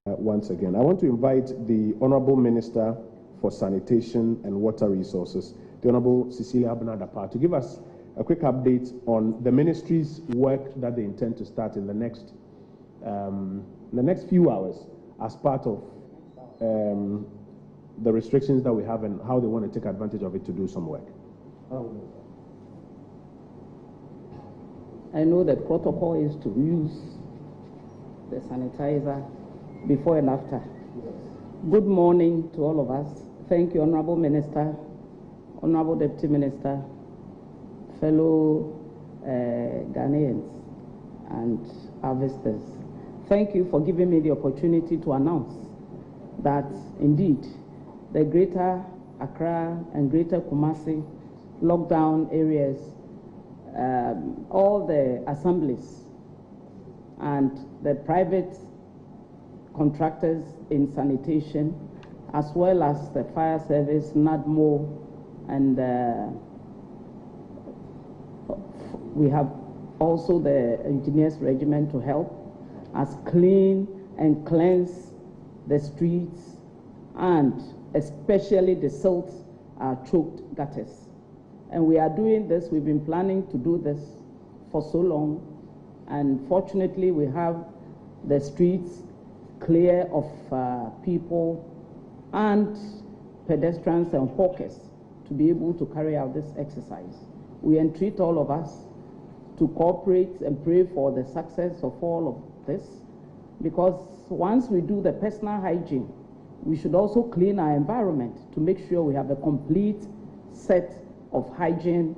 Once again, I want to invite the Honorable Minister for Sanitation and Water Resources, the Honorable Cecilia Abnadapa, to give us a quick update on the ministry's work that they intend to start in the next few hours as part of the restrictions that we have and how they want to take advantage of it to do some work. I know the protocol is to use the sanitizer before and after. Good morning to all of us. Thank you, Honorable Minister, Honorable Deputy Minister, fellow Ghanaians and our visitors. Thank you for giving me the opportunity to announce that indeed the Greater Accra and Greater Kumasi lockdown areas, all the assemblies and the private contractors in sanitation, as well as the fire service, NADMO, and we have also the engineers regiment to help us clean and cleanse the streets and especially the silt choked gutters. And we are doing this, we've been planning to do this for so long, and fortunately we have the streets clear of people and pedestrians and hawkers to be able to carry out this exercise. We entreat all of us to cooperate and pray for the success of all of this, because once we do the personal hygiene, we should also clean our environment to make sure we have a complete set of hygiene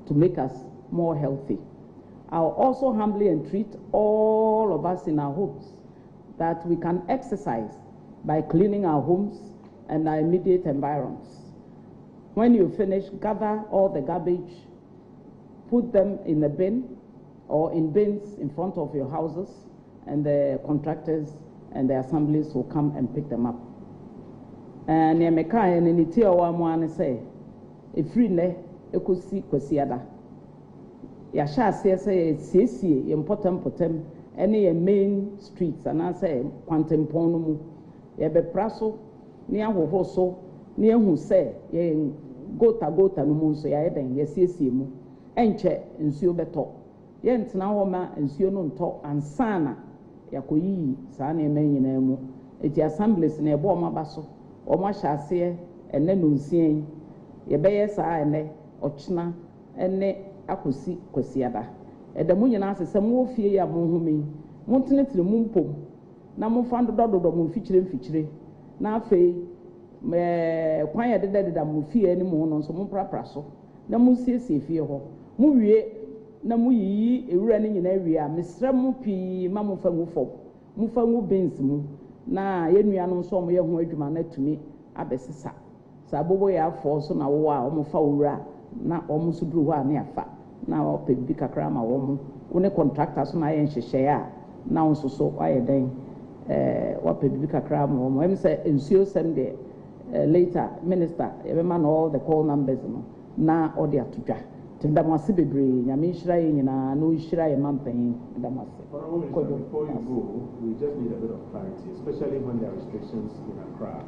to make us more healthy. I'll also humbly entreat all of us in our homes that we can exercise by cleaning our homes and our immediate environs. When you finish, gather all the garbage, put them in a bin or in bins in front of your houses, and the contractors and the assemblies will come and pick them up. And Yameka and Nitia Wamwan say, if free ne, Ekusi Kwesiada. Yasha says, CC, important potem, any main streets, and I say, Quantum Ponumu, Yabe Praso, near Hoso, near who say, ye gota no munso ya eden, ye CC mu, enche, and Sio Beto, Yent Nawoma, and Sio non talk, and Sana, Yakoyi, Sani Menemu, it assemblies near Boma Basso, or Mashase, and then Nunsien. Yebeye saa ene ochina ene akosi kwasiada edamu nyina asese mo fie ya mo humi mo tenetire mo mpom na mo fa dododo mo mfikyire na afei kwan ya dededa mo fie ni mo no so mo prapra so na mo siesie fie ho mo wie na mo yi ewura ni nyina wie a mesra mo pii ma mo fa mo fo mo fa mo bens mu na yenua no so mo ye ho adwuma na tumi abesesa Sabobo ya force na wo a omofa owura na omsuduru ho a na afa na ope bi kakra ma wo mu one contractor so na ye nhyehyɛ a na onso so aye den ope bi kakra ma wo mu em say ensuo sem de later minister e be ma all the call numbers no na ode atodwa tindamase bebre nyame nhira ye nyina na ohira ye mampan ndamase. Before you go, we just need a bit of clarity, especially when there are restrictions in Accra.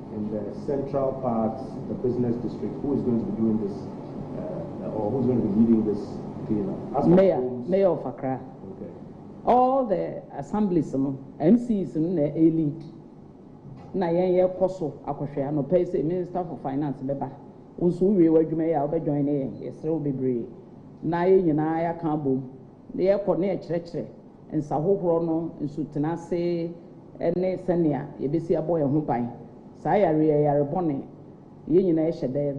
In the central parts, the business district, who is going to be doing this, or who's going to be leading this cleanup? Mayor of Accra. Okay. All the assemblies, MCs, lead. Na ye koso akohwe no pay say Minister for Finance beba. Unsu we wadwuma ya obe join ye yesre obebre. Na ye nyina ya kan bom. Na ye kɔ na ye kyerɛkyerɛ nsa hohoro no nsu tenase ene senia ye besi aboye ho ban. Saa yare bone ye nyina ye hyede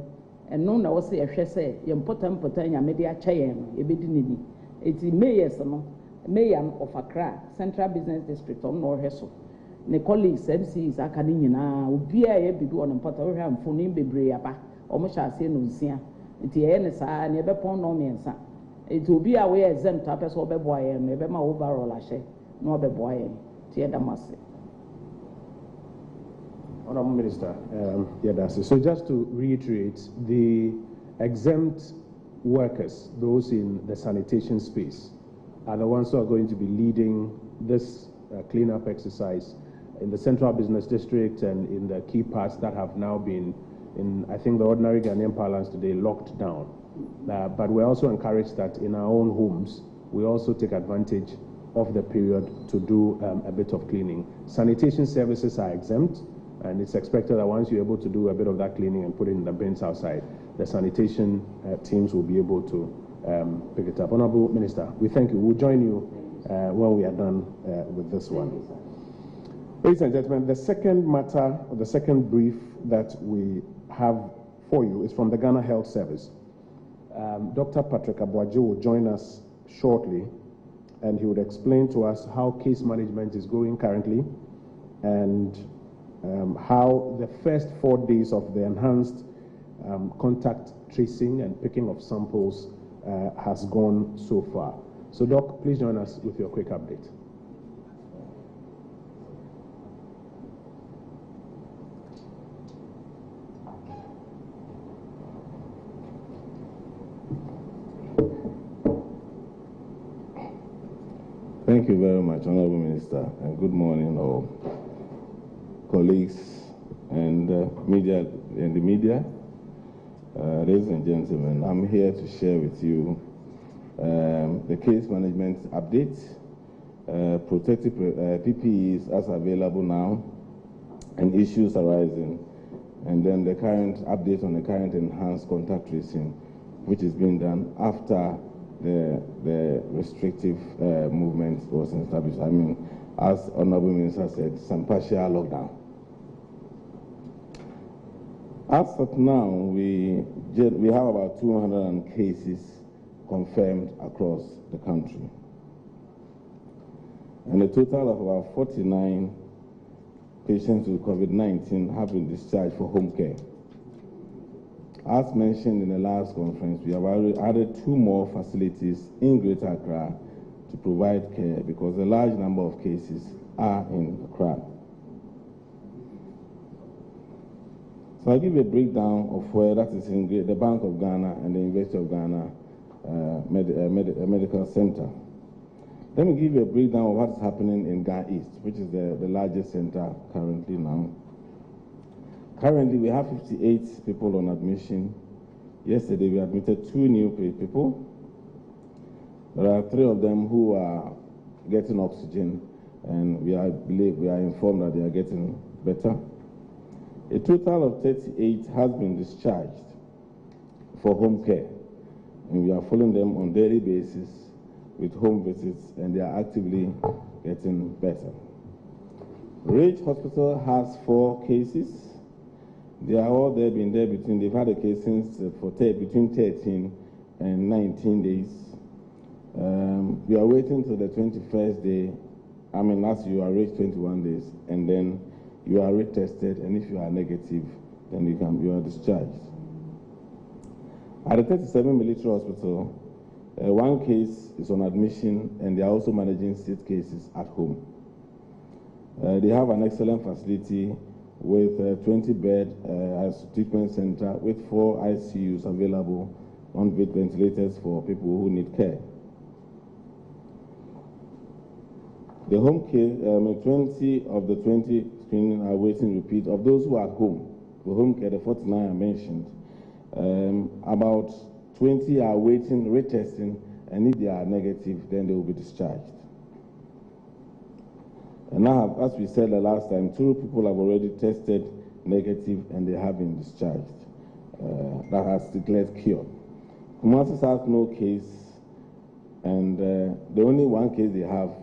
eno na wo se ye hwɛ sɛ ye mpota nyame de akyɛ ye no ye bedi nini eti mayors no mayor of Accra Central Business District on no hwɛ so ne colleagues MCs aka ne nyina obi a ye bibi on mpota wo hwɛ amfoni bebre aba omo hyɛ ase no nsia eti ye ne saa ne be pon no miensa eti obi a we exempt apɛ so obɛboa ye no e be ma overall ahyɛ no obɛboa ye ti ye damase. Honorable Minister, so just to reiterate, the exempt workers, those in the sanitation space, are the ones who are going to be leading this cleanup exercise in the Central Business District and in the key parts that have now been, in I think the ordinary Ghanaian parlance today, locked down. But we're also encouraged that in our own homes, we also take advantage of the period to do a bit of cleaning. Sanitation services are exempt, and it's expected that once you're able to do a bit of that cleaning and put it in the bins outside, the sanitation teams will be able to pick it up. Honorable Minister, we thank you. We'll join you when we are done with this one. Ladies and gentlemen, the second matter, or the second brief that we have for you is from the Ghana Health Service. Dr. Patrick Abuajo will join us shortly, and he would explain to us how case management is going currently and how the first 4 days of the enhanced contact tracing and picking of samples has gone so far. So, Doc, please join us with your quick update. Thank you very much, Honorable Minister, and good morning, all colleagues and media and the media. Ladies and gentlemen, I'm here to share with you the case management update, protective PPEs as available now, and issues arising, and then the current update on the current enhanced contact tracing, which is being done after the restrictive movement was established. I mean, as Honorable Minister said, some partial lockdown. As of now, we have about 200 cases confirmed across the country, and a total of about 49 patients with COVID-19 have been discharged for home care. As mentioned in the last conference, we have added 2 more facilities in Greater Accra to provide care because a large number of cases are in Accra. So I'll give you a breakdown of where that is in the Bank of Ghana and the University of Ghana Medical Center. Let me give you a breakdown of what's happening in Ghana East, which is the largest center currently now. Currently, we have 58 people on admission. Yesterday, we admitted 2 new people. There are 3 of them who are getting oxygen, and we are informed that they are getting better. A total of 38 has been discharged for home care, and we are following them on a daily basis with home visits, and they are actively getting better. Ridge Hospital has 4 cases. They are all there, been there they've had a case since between 13 and 19 days. We are waiting till the 21st day. I mean, as you are reached 21 days, and then you are retested, and if you are negative, then you are discharged. At the 37 Military Hospital, 1 case is on admission, and they are also managing 6 cases at home. They have an excellent facility with a 20-bed treatment center with 4 ICUs available on ventilators for people who need care. The home care, 20 of the 20 screening are waiting repeat. Of those who are at home, the home care, the 49 I mentioned, about 20 are waiting, retesting, and if they are negative, then they will be discharged. And now, as we said the last time, 2 people have already tested negative and they have been discharged. That has declared cured. Kumasi has no case, and the only 1 case they have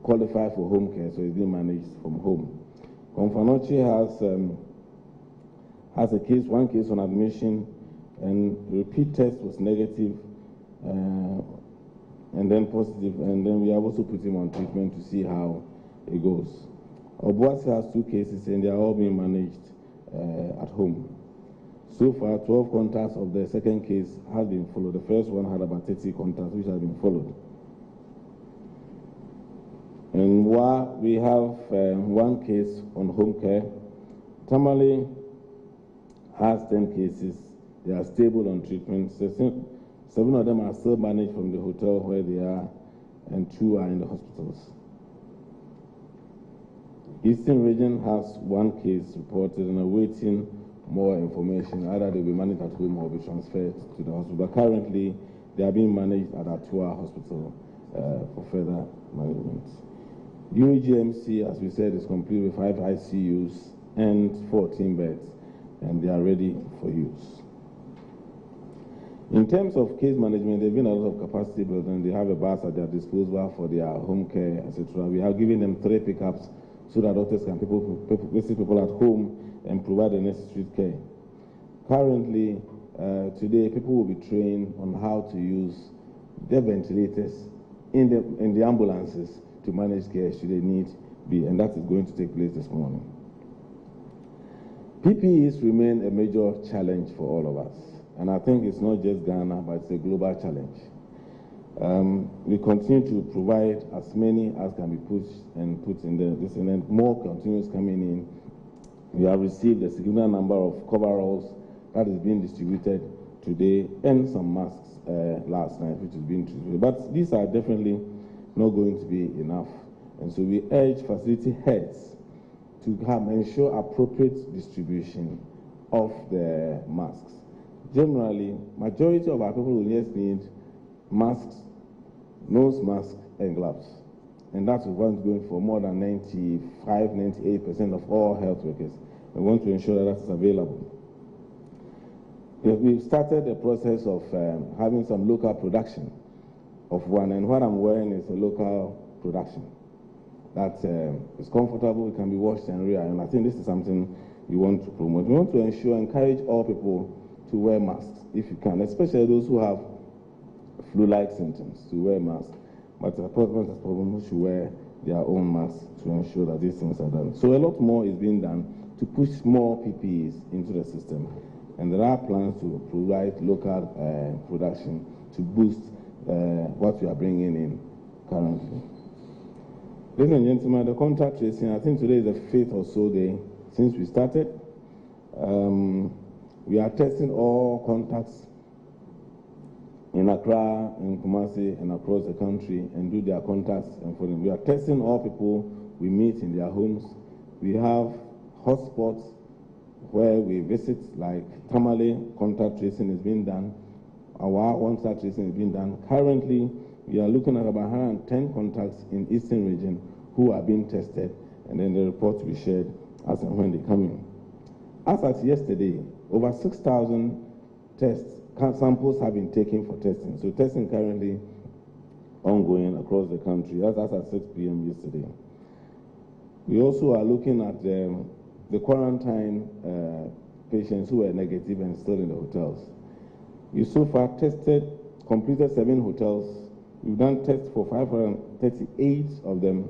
qualified for home care, so it's being managed from home. Konfanochi has a case, 1 case on admission, and repeat test was negative, and then positive, and then we have also put him on treatment to see how it goes. Obuasi has 2 cases, and they are all being managed at home. So far, 12 contacts of the second case have been followed. The first one had about 30 contacts, which have been followed. And while we have 1 case on home care, Tamale has 10 cases. They are stable on treatment. 7 of them are still managed from the hotel where they are, and 2 are in the hospitals. Eastern region has one case reported and awaiting more information. Either they'll be managed at home or be transferred to the hospital. But currently, they are being managed at Atua Hospital for further management. UGMC, as we said, is complete with 5 ICUs and 14 beds, and they are ready for use. In terms of case management, there's been a lot of capacity building. They have a bus at their disposal for their home care, etc. We are giving them 3 pickups so that doctors can visit people at home and provide the necessary care. Currently, today, people will be trained on how to use their ventilators in the ambulances to manage care should they need be, and that is going to take place this morning. PPEs remain a major challenge for all of us, and I think it's not just Ghana, but it's a global challenge. We continue to provide as many as can be pushed and put in this, and then more continues coming in. We have received a significant number of coveralls that is being distributed today, and some masks last night, which is being distributed. But these are definitely not going to be enough, and so we urge facility heads to ensure appropriate distribution of the masks. Generally, majority of our people will just need masks, nose masks, and gloves. And that's what we're going for more than 95–98% of all health workers. We want to ensure that that's available. We've started the process of having some local production of one, and what I'm wearing is a local production that is comfortable, it can be washed and re-ironed, and I think this is something we want to promote. We want to encourage all people to wear masks if you can, especially those who have flu-like symptoms, to wear masks. But the person who should wear their own masks to ensure that these things are done. So a lot more is being done to push more PPEs into the system. And there are plans to provide local production to boost what we are bringing in currently. Ladies and gentlemen, the contact tracing, I think today is the 5th or so day since we started. We are testing all contacts in Accra, in Kumasi, and across the country, and do their contacts and for them. We are testing all people we meet in their homes. We have hotspots where we visit, like Tamale, contact tracing is being done. Our contact tracing is being done. Currently, we are looking at about 110 contacts in Eastern region who are being tested, and then the report will be shared as and when they come in. As at yesterday, over 6,000 samples have been taken for testing. So testing currently ongoing across the country, as at 6 p.m. yesterday. We also are looking at the quarantine patients who were negative and still in the hotels. We so far completed 7 hotels. We've done tests for 538 of them,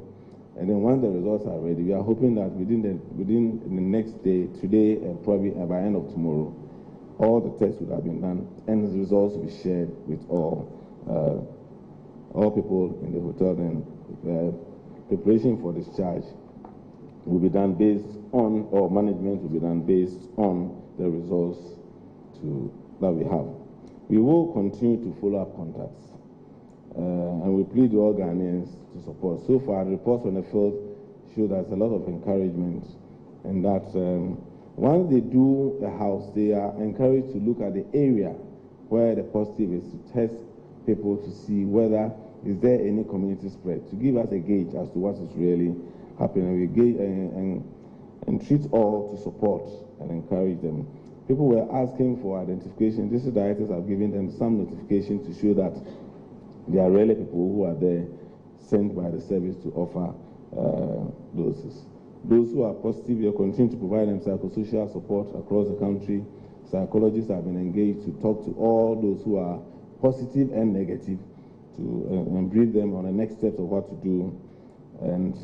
and then once the results are ready, we are hoping that within the next day, today and probably by end of tomorrow, all the tests would have been done, and the results will be shared with all people in the hotel. And preparation for discharge will be done based on, or management will be done based on the results that we have. We will continue to follow up contacts, and we plead with all Ghanaians to support. So far, the reports on the field show there's a lot of encouragement, and that once they do the house, they are encouraged to look at the area where the positive is, to test people to see whether is there any community spread, to give us a gauge as to what is really happening. We gauge and treat all to support and encourage them. People were asking for identification. District directors have given them some notification to show that there are really people who are there sent by the service to offer doses. Those who are positive, we continue to provide them psychosocial support across the country. Psychologists have been engaged to talk to all those who are positive and negative and brief them on the next steps of what to do. And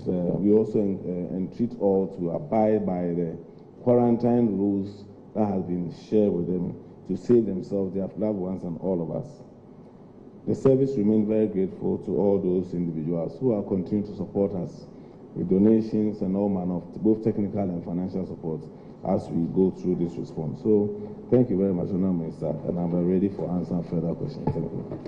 we also entreat all to abide by the quarantine rules that have been shared with them to save themselves, their loved ones, and all of us. The service remains very grateful to all those individuals who are continuing to support us with donations and all manner of both technical and financial support as we go through this response. So thank you very much, Honourable Minister, and I'm ready for answering further questions. Thank you.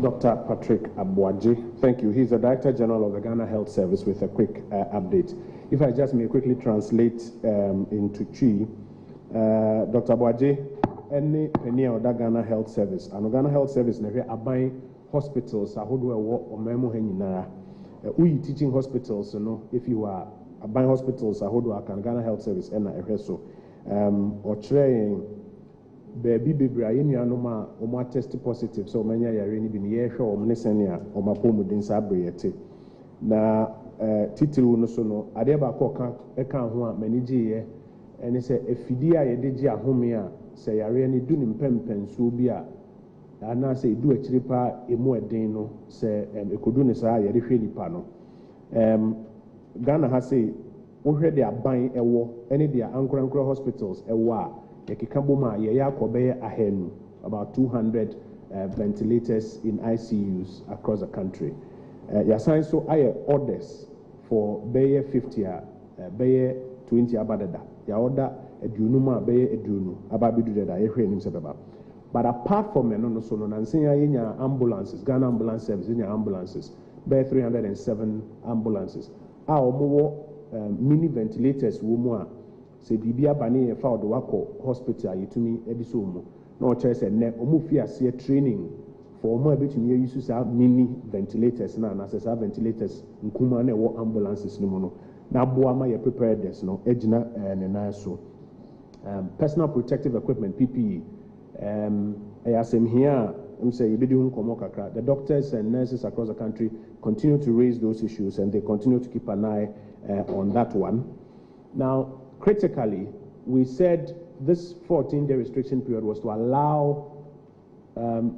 Dr. Patrick Abuaji, thank you. He's the Director General of the Ghana Health Service with a quick update. If I just may quickly translate into Chi, Dr. Abuaji, any penny of that Ghana Health Service, and Ghana Health Service, are buying hospitals, we teaching hospitals, if you are buying hospitals, Ghana Health Service, and so, or trying. Baby anoma test positive so many are really been here show omnisenia or my pomudin sabriete. Na titiru no so no ade ba ko ka ho a manigi ye ene se efidi a ye de gi ahome a se yare ni du ni mpempenso bi a ana se du akiri pa emu eden no se ekodu ni sa ye de hwe nipa no Ghana ha say wo hwe de aban ewo ene de ankorankora hospitals ewo a about 200 ventilators in ICUs across the country. Yasan so I orders for Bayer 50, Bayer 20 abadada. Ya order edunuma Bayer edunu ababidu da sebeba. But apart from no so no nansinya ambulances, Ghana Ambulance Service in ambulances, Bayer 307 ambulances. Mini ventilators wumwa. Se bibia bani e fa odo wako hospital yetumi ediso mu na o chere se ne omu fi ase training for omu abetumi use sa mini ventilators na sa ventilators nkuma na wo ambulances ni mu no na boa ma ye preparedness no ejina ne na so personal protective equipment PPE asem here say yebedi hu komo kakra. The doctors and nurses across the country continue to raise those issues and they continue to keep an eye on that one. Now critically, we said this 14-day restriction period was to allow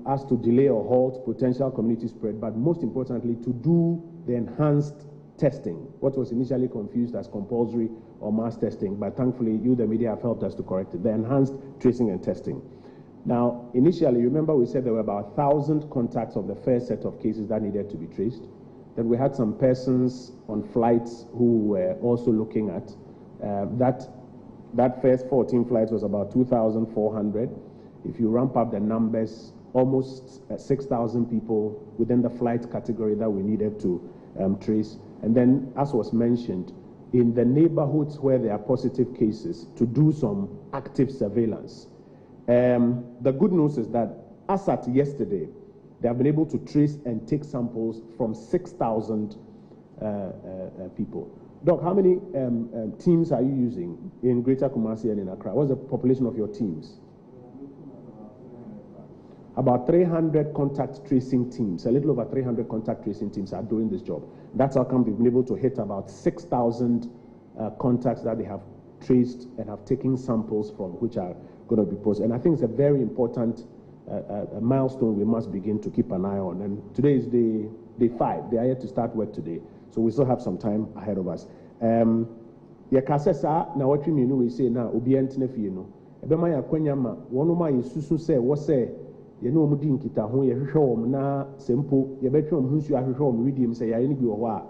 us to delay or halt potential community spread, but most importantly, to do the enhanced testing, what was initially confused as compulsory or mass testing, but thankfully, you, the media, have helped us to correct it, the enhanced tracing and testing. Now, initially, remember we said there were about 1,000 contacts of the first set of cases that needed to be traced. Then we had some persons on flights who were also looking at that first 14 flights was about 2,400. If you ramp up the numbers, almost 6,000 people within the flight category that we needed to trace. And then, as was mentioned, in the neighborhoods where there are positive cases, to do some active surveillance. The good news is that as at yesterday, they have been able to trace and take samples from 6,000 people. Doc, how many teams are you using in Greater Kumasi and in Accra? What's the population of your teams? About 300 contact tracing teams, a little over 300 contact tracing teams are doing this job. That's how come they've been able to hit about 6,000 contacts that they have traced and have taken samples from, which are going to be processed. And I think it's a very important milestone we must begin to keep an eye on. And today is day 5. They are yet to start work today. So we still have some time ahead of us. Yakasesa na watch me we say na obi antene fie no. Ebema yakwanya ma wonoma yesusu se wo se ye no omudi nkita ho ye hwehwe wom na sempo ye betwe om hunsu ahwehwe wom redeem se yare ni bi wo ho a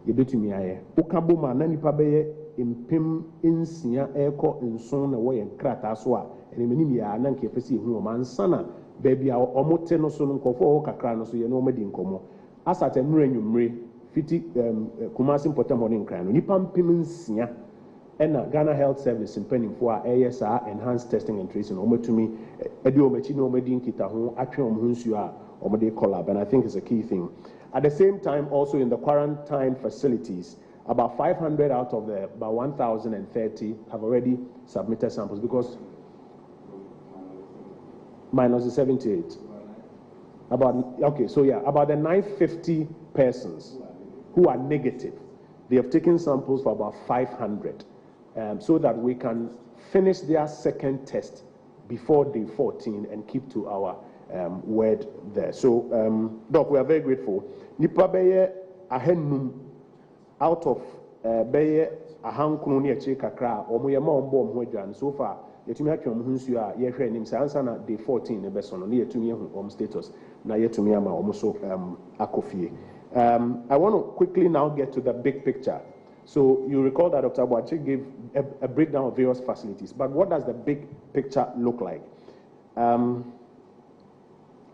ye betumi aye. Okabo ma na nipa beye empem ensia eko nson na wo ye krata so a enemeni ya na nke pese hu o mansa na baby a omote no so no nkofo ho kakra no so ye no omedi nkomo asata nure nwumre fiti Kumasi important morning crime nipa mpem nsia ena Ghana Health Service impending for ASR enhanced testing and tracing omatumi edi omachi no omedi nkita ho atwe omhunsu a omode collab, and I think it's a key thing. At the same time, also in the quarantine facilities, about 500 out of the about 1,030 have already submitted samples, because minus the 78. About the 950 persons who are negative, they have taken samples for about 500, so that we can finish their second test before day 14 and keep to our word there. So, Doc, we are very grateful. Nipa beye ahenum out of beye ahankunu ni eche kakra omo ye ma ombo omho adwan so far yetumi atwa omho nsu a ye hwe nim sansa na day 14 ne beso no yetumi ehu status na yetumi ama omo so akofie. I want to quickly now get to the big picture. So you recall that Dr. Abuaji gave a breakdown of various facilities, but what does the big picture look like?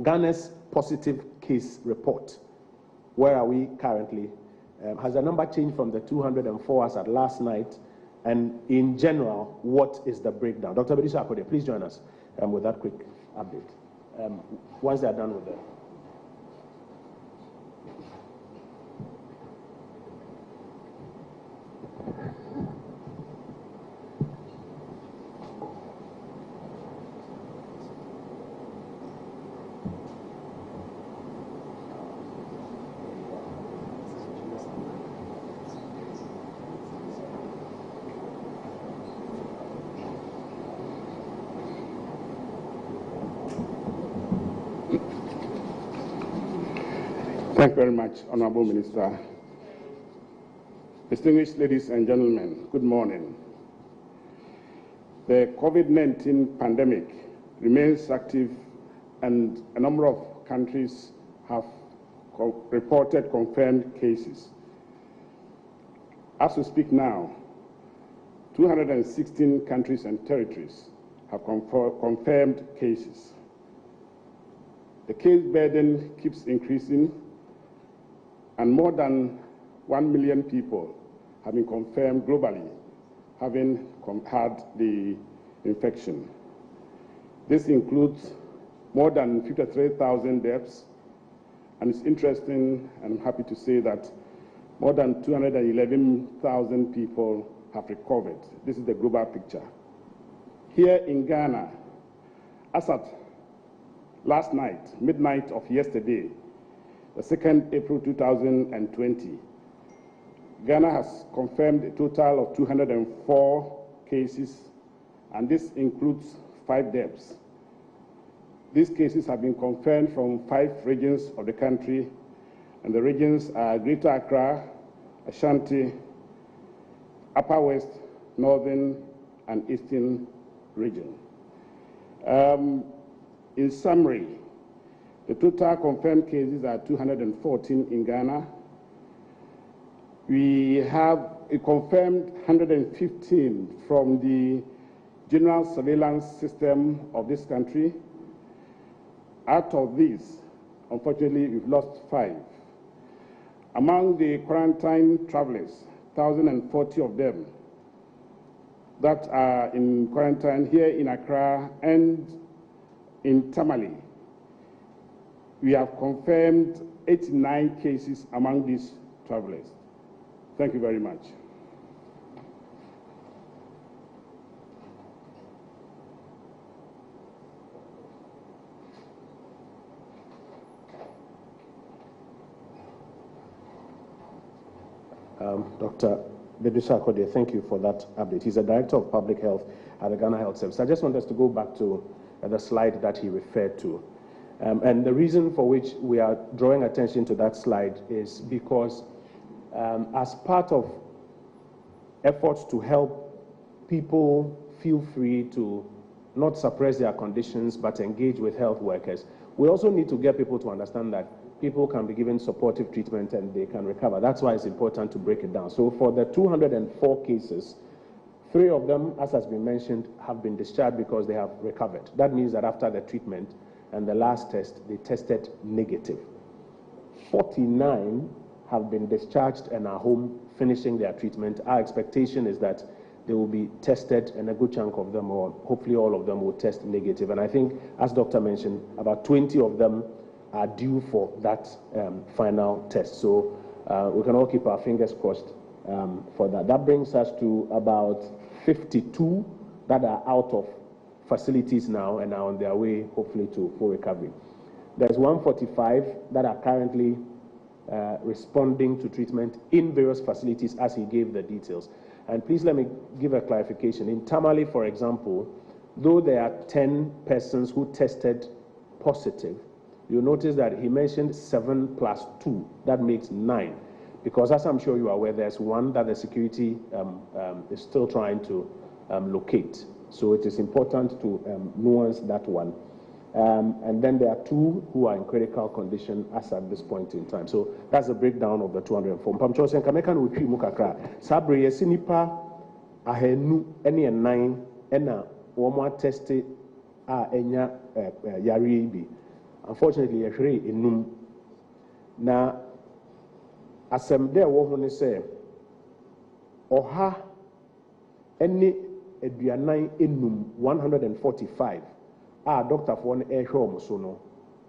Ghana's positive case report. Where are we currently? Has the number changed from the 204 as at last night? And in general, what is the breakdown? Dr. Bedisa Akode, please join us with that quick update. Once they are done with that. Thank you very much, Honorable Minister. Distinguished ladies and gentlemen, good morning. The COVID-19 pandemic remains active, and a number of countries have reported confirmed cases. As we speak now, 216 countries and territories have confirmed cases. The case burden keeps increasing, and more than 1 million people have been confirmed globally having had the infection. This includes more than 53,000 deaths, and it's interesting, and I'm happy to say that more than 211,000 people have recovered. This is the global picture. Here in Ghana, as at last night, midnight of yesterday, the 2nd April 2020, Ghana has confirmed a total of 204 cases, and this includes 5 deaths. These cases have been confirmed from 5 regions of the country, and the regions are Greater Accra, Ashanti, Upper West, Northern, and Eastern region. In summary, the total confirmed cases are 214 in Ghana. We have a confirmed 115 from the general surveillance system of this country. Out of these, unfortunately, we've lost 5. Among the quarantine travelers, 1,040 of them that are in quarantine here in Accra and in Tamale. We have confirmed 89 cases among these travelers. Thank you very much. Dr. Bedisa Akode, thank you for that update. He's a Director of Public Health at the Ghana Health Service. I just want us to go back to the slide that he referred to. And the reason for which we are drawing attention to that slide is because as part of efforts to help people feel free to not suppress their conditions but engage with health workers, we also need to get people to understand that people can be given supportive treatment and they can recover. That's why it's important to break it down. So for the 204 cases, 3 of them, as has been mentioned, have been discharged because they have recovered. That means that after the treatment and the last test, they tested negative. 49 have been discharged and are home finishing their treatment. Our expectation is that they will be tested, and a good chunk of them, or hopefully all of them, will test negative. And I think, as Doctor mentioned, about 20 of them are due for that final test. So we can all keep our fingers crossed for that. That brings us to about 52 that are out of facilities now and are on their way, hopefully, to full recovery. There's 145 that are currently responding to treatment in various facilities, as he gave the details. And please let me give a clarification. In Tamale, for example, though there are 10 persons who tested positive, you'll notice that he mentioned 7 plus 2. That makes 9. Because as I'm sure you are aware, there's one that the security is still trying to locate. So it is important to nuance that one. And then there are 2 who are in critical condition as at this point in time. So that's a breakdown of the 204. Mpamcho Kameka no twi mu kakra. Sabre yesi nipa ahenu ene 9 ena wo teste a enya yare bi. Unfortunately, yehre enum na asɛm dɛ ɛwɔ ho ne sɛ ɔha ɛne aduanan enum 145 a dɔktafoɔ no ɛrehwɛ wɔn so no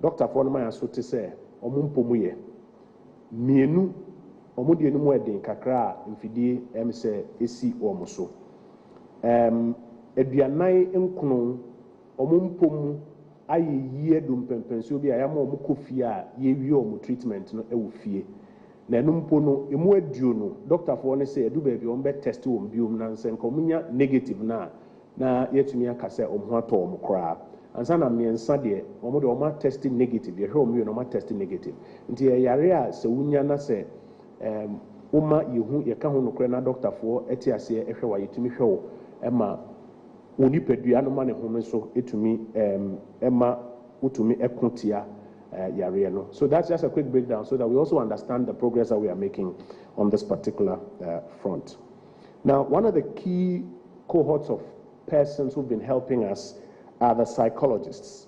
dɔktafoɔ no ma yɛn so te sɛ wɔn mpɔmu yɛ mmienu wɔn deɛ no mu ɛden kakra a mfidie ɛm sɛ esi wɔn so aduanan nkron wɔn mpɔmu ayɛ yie do mpɛmpɛnsuo bi a yɛama wɔn kɔ fie a yɛwie wɔn treatment no ɛwɔ fie na ɛno mpo no emu aduo no dɔktafoɔ no sɛ ɛdu baabi wɔn bɛ test wɔn biom na nsɛ nka wɔn nya negative na yɛtumi aka sɛ wɔn ho atɔ wɔn koraa ansa na mmiɛnsa deɛ wɔn de wɔn atest negative yɛhwɛ wɔn yɛ na wɔn atest negative nti yɛyare a sɛ wonya na sɛ woma yɛhu yɛka ho nokorɛ na dɔktafoɔ ɛte aseɛ ɛhwɛ wa yɛtumi hwɛ wo ɛma wɔn nipadua no ma ne ho nso ɛtumi ɛma wotumi ɛko tia yare no. So that's just a quick breakdown so that we also understand the progress that we are making on this particular front. Now, one of the key cohorts of persons who've been helping us are the psychologists.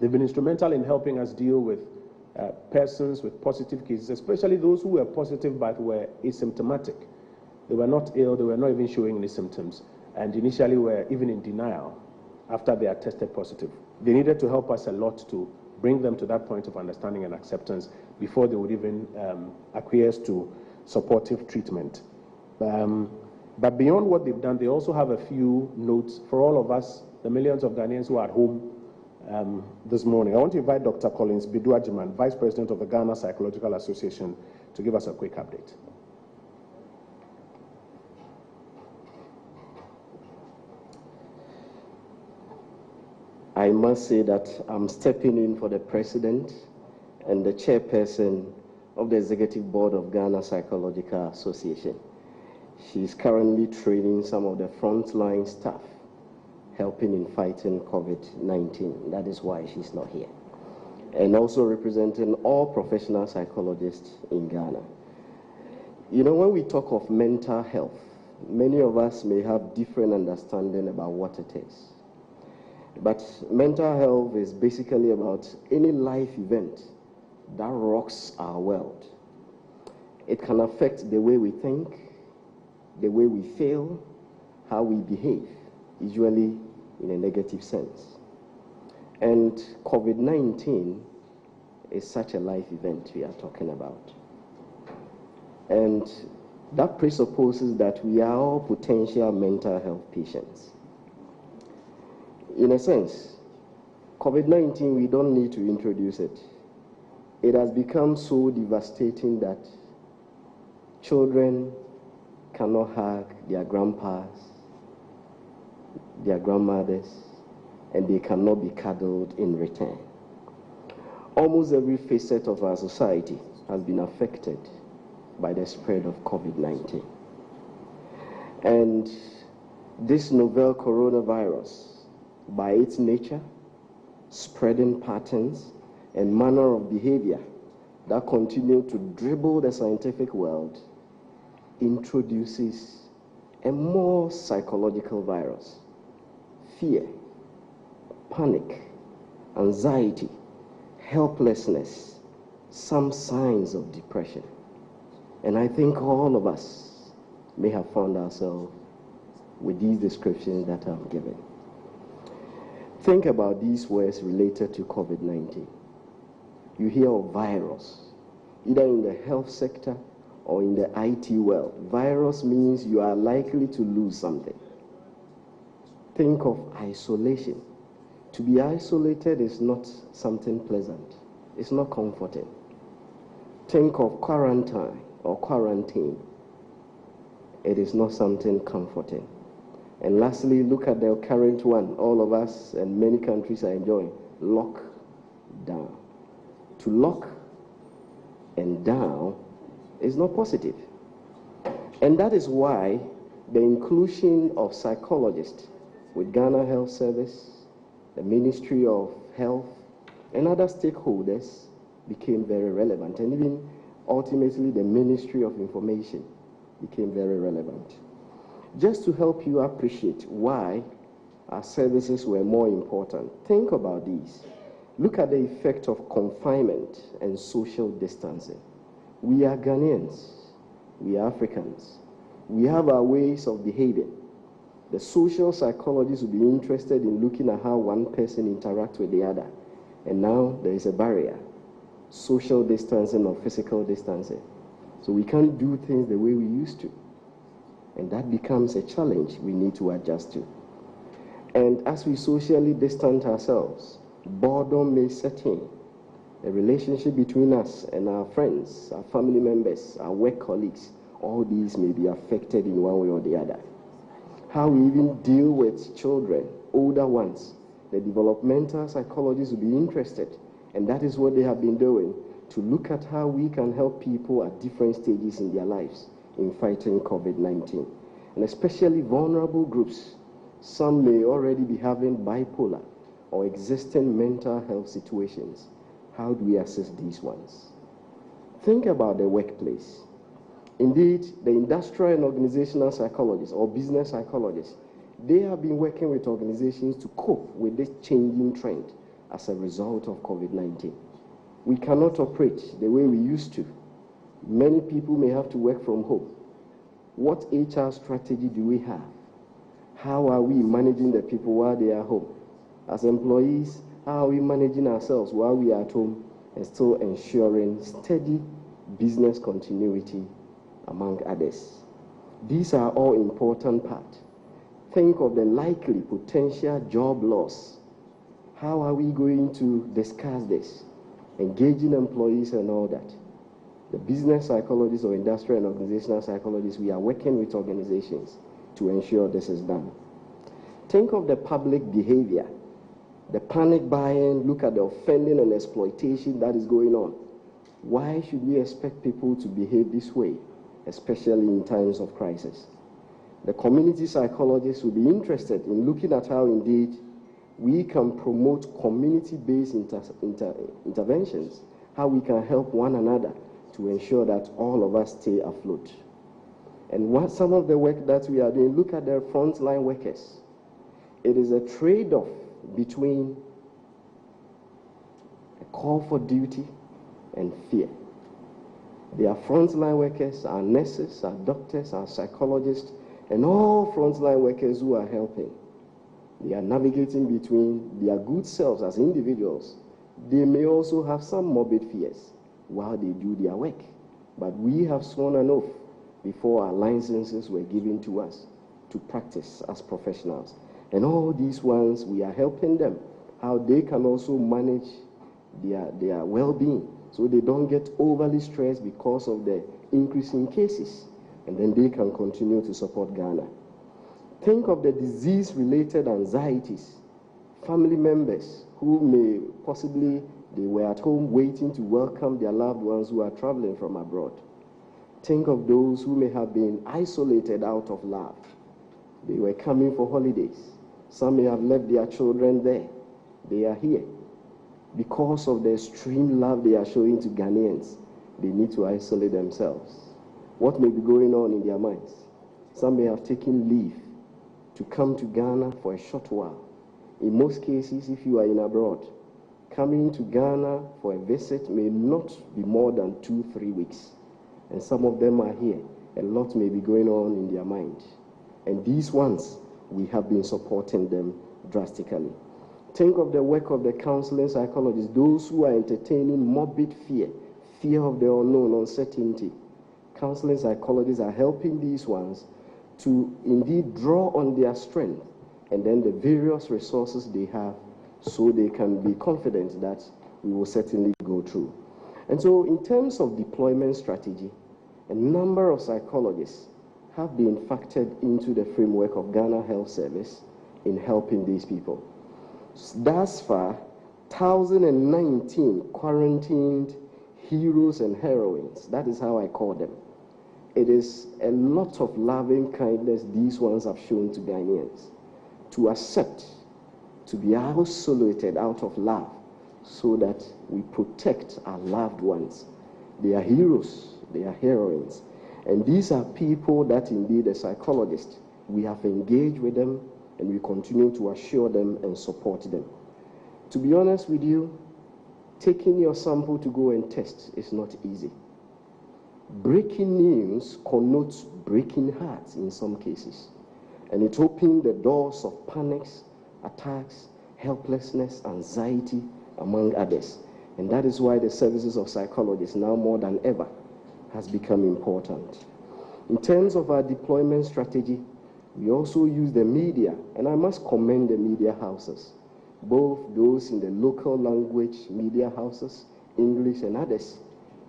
They've been instrumental in helping us deal with persons with positive cases, especially those who were positive but were asymptomatic. They were not ill, they were not even showing any symptoms, and initially were even in denial after they had tested positive. They needed to help us a lot to bring them to that point of understanding and acceptance before they would even acquiesce to supportive treatment. But beyond what they've done, they also have a few notes for all of us, the millions of Ghanaians who are at home this morning. I want to invite Dr. Collins Badwam, Vice President of the Ghana Psychological Association, to give us a quick update. I must say that I'm stepping in for the President and the Chairperson of the Executive Board of Ghana Psychological Association. She's currently training some of the frontline staff helping in fighting COVID-19. That is why she's not here. And also representing all professional psychologists in Ghana. You know, when we talk of mental health, many of us may have different understanding about what it is. But mental health is basically about any life event that rocks our world. It can affect the way we think, the way we feel, how we behave, usually in a negative sense. And COVID-19 is such a life event we are talking about. And that presupposes that we are all potential mental health patients. In a sense, COVID-19, we don't need to introduce it. It has become so devastating that children cannot hug their grandpas, their grandmothers, and they cannot be cuddled in return. Almost every facet of our society has been affected by the spread of COVID-19. And this novel coronavirus, by its nature, spreading patterns, and manner of behavior that continue to dribble the scientific world, introduces a more psychological virus. Fear, panic, anxiety, helplessness, some signs of depression. And I think all of us may have found ourselves with these descriptions that I've given. Think about these words related to COVID-19. You hear of virus, either in the health sector or in the IT world. Virus means you are likely to lose something. Think of isolation. To be isolated is not something pleasant. It's not comforting. Think of quarantine or quarantine. It is not something comforting. And lastly, look at the current one. All of us and many countries are enjoying lockdown. To lock and down is not positive. And that is why the inclusion of psychologists with Ghana Health Service, the Ministry of Health, and other stakeholders became very relevant. And even ultimately the Ministry of Information became very relevant. Just to help you appreciate why our services were more important, think about these. Look at the effect of confinement and social distancing. We are Ghanaians, we are Africans. We have our ways of behaving. The social psychologists will be interested in looking at how one person interacts with the other. And now there is a barrier, social distancing or physical distancing. So we can't do things the way we used to. And that becomes a challenge we need to adjust to. And as we socially distance ourselves, boredom may set in. The relationship between us and our friends, our family members, our work colleagues, all these may be affected in one way or the other. How we even deal with children, older ones, the developmental psychologists will be interested, and that is what they have been doing, to look at how we can help people at different stages in their lives in fighting COVID-19, and especially vulnerable groups. Some may already be having bipolar or existing mental health situations. How do we assist these ones? Think about the workplace. Indeed, the industrial and organizational psychologists or business psychologists, they have been working with organizations to cope with this changing trend as a result of COVID-19. We cannot operate the way we used to. Many people may have to work from home. What HR strategy do we have? How are we managing the people while they are home? As employees, how are we managing ourselves while we are at home and still ensuring steady business continuity, among others? These are all important parts. Think of the likely potential job loss. How are we going to discuss this? Engaging employees and all that. The business psychologists or industrial and organizational psychologists, we are working with organizations to ensure this is done. Think of the public behavior, the panic buying, look at the offending and exploitation that is going on. Why should we expect people to behave this way, especially in times of crisis? The community psychologists will be interested in looking at how indeed we can promote community-based interventions, how we can help one another to ensure that all of us stay afloat. And what some of the work that we are doing, look at the frontline workers. It is a trade-off between a call for duty and fear. They are frontline workers, our nurses, our doctors, our psychologists, and all frontline workers who are helping. They are navigating between their good selves as individuals. They may also have some morbid fears while they do their work. But we have sworn an oath before our licenses were given to us to practice as professionals. And all these ones, we are helping them, how they can also manage their well-being so they don't get overly stressed because of the increasing cases. And then they can continue to support Ghana. Think of the disease-related anxieties. Family members who may possibly, they were at home waiting to welcome their loved ones who are traveling from abroad. Think of those who may have been isolated out of love. They were coming for holidays. Some may have left their children there. They are here. Because of the extreme love they are showing to Ghanaians, they need to isolate themselves. What may be going on in their minds? Some may have taken leave to come to Ghana for a short while. In most cases, if you are in abroad, coming to Ghana for a visit may not be more than 2-3 weeks. And some of them are here. A lot may be going on in their mind. And these ones, we have been supporting them drastically. Think of the work of the counseling psychologists, those who are entertaining morbid fear, fear of the unknown, uncertainty. Counseling psychologists are helping these ones to indeed draw on their strength and then the various resources they have so they can be confident that we will certainly go through. And so in terms of deployment strategy, a number of psychologists have been factored into the framework of Ghana Health Service in helping these people. Thus far, 1,019 quarantined heroes and heroines, that is how I call them. It is a lot of loving kindness these ones have shown to Ghanaians to accept, to be isolated out of love so that we protect our loved ones. They are heroes, they are heroines. And these are people that indeed as psychologists, we have engaged with them and we continue to assure them and support them. To be honest with you, taking your sample to go and test is not easy. Breaking news connotes breaking hearts in some cases, and it opened the doors of panics, attacks, helplessness, anxiety, among others. And that is why the services of psychologists now more than ever has become important. In terms of our deployment strategy, we also use the media, and I must commend the media houses, both those in the local language media houses, English and others.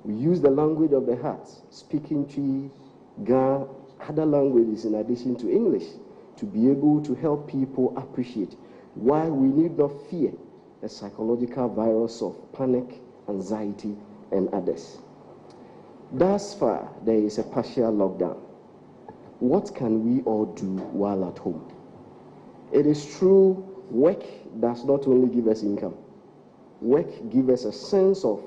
We use the language of the heart, speaking to Ga, other languages in addition to English, to be able to help people appreciate why we need not fear the psychological virus of panic, anxiety, and others. Thus far, there is a partial lockdown. What can we all do while at home? It is true, work does not only give us income. Work gives us a sense of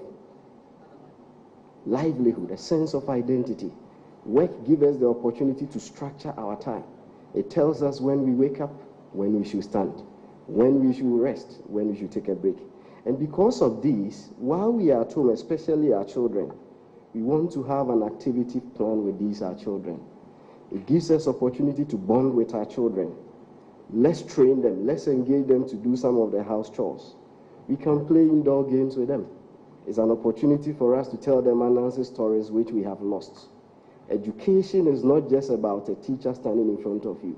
livelihood, a sense of identity. Work gives us the opportunity to structure our time. It tells us when we wake up, when we should stand, when we should rest, when we should take a break. And because of this, while we are at home, especially our children, we want to have an activity plan with these our children. It gives us opportunity to bond with our children. Let's train them, let's engage them to do some of the house chores. We can play indoor games with them. It's an opportunity for us to tell them Anansi stories which we have lost. Education is not just about a teacher standing in front of you.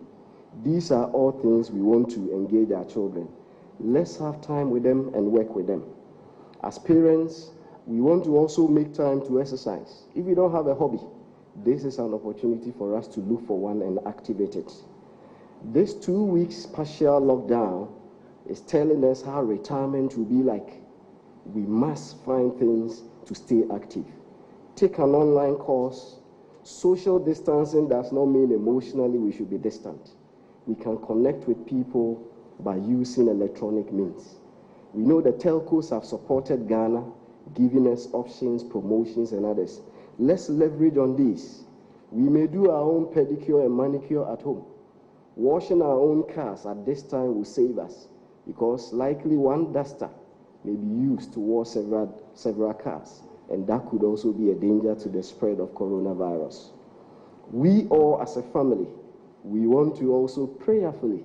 These are all things we want to engage our children. Let's have time with them and work with them. As parents, we want to also make time to exercise. If you don't have a hobby, this is an opportunity for us to look for one and activate it. This 2 weeks partial lockdown is telling us how retirement will be like. We must find things to stay active. Take an online course. Social distancing does not mean emotionally we should be distant. We can connect with people by using electronic means. We know the telcos have supported Ghana, giving us options, promotions, and others. Let's leverage on this. We may do our own pedicure and manicure at home. Washing our own cars at this time will save us, because likely one duster may be used to wash several cars, and that could also be a danger to the spread of coronavirus. We all as a family, we want to also prayerfully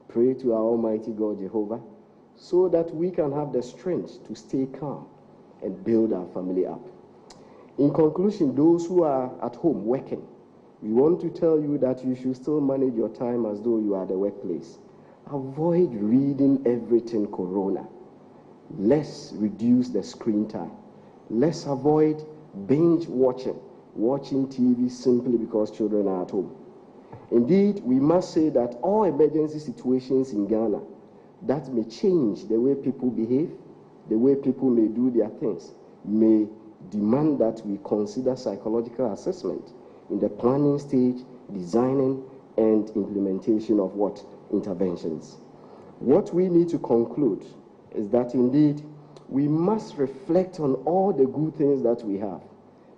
pray to our Almighty God Jehovah, so that we can have the strength to stay calm and build our family up. In conclusion, those who are at home working, we want to tell you that you should still manage your time as though you are at the workplace. Avoid reading everything corona. Let's reduce the screen time. Let's avoid binge watching TV simply because children are at home. Indeed, we must say that all emergency situations in Ghana that may change the way people behave, the way people may do their things, may demand that we consider psychological assessment in the planning stage, designing, and implementation of interventions. What we need to conclude is that indeed we must reflect on all the good things that we have.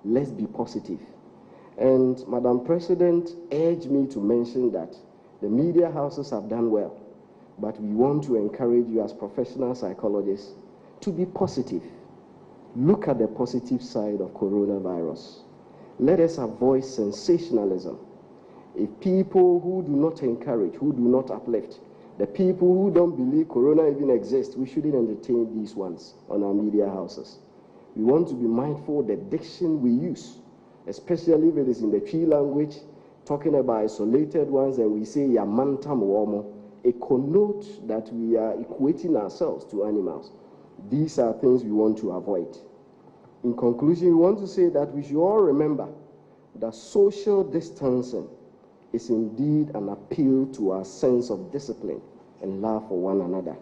Let's be positive. And Madam President urged me to mention that the media houses have done well, but we want to encourage you as professional psychologists to be positive. Look at the positive side of coronavirus. Let us avoid sensationalism. If people who do not encourage, who do not uplift, the people who don't believe corona even exists, we shouldn't entertain these ones on our media houses. We want to be mindful of the diction we use, especially if it is in the Twi language, talking about isolated ones, and we say Yamanta Mwomo. It connotes that we are equating ourselves to animals. These are things we want to avoid. In conclusion, we want to say that we should all remember that social distancing is indeed an appeal to our sense of discipline and love for one another.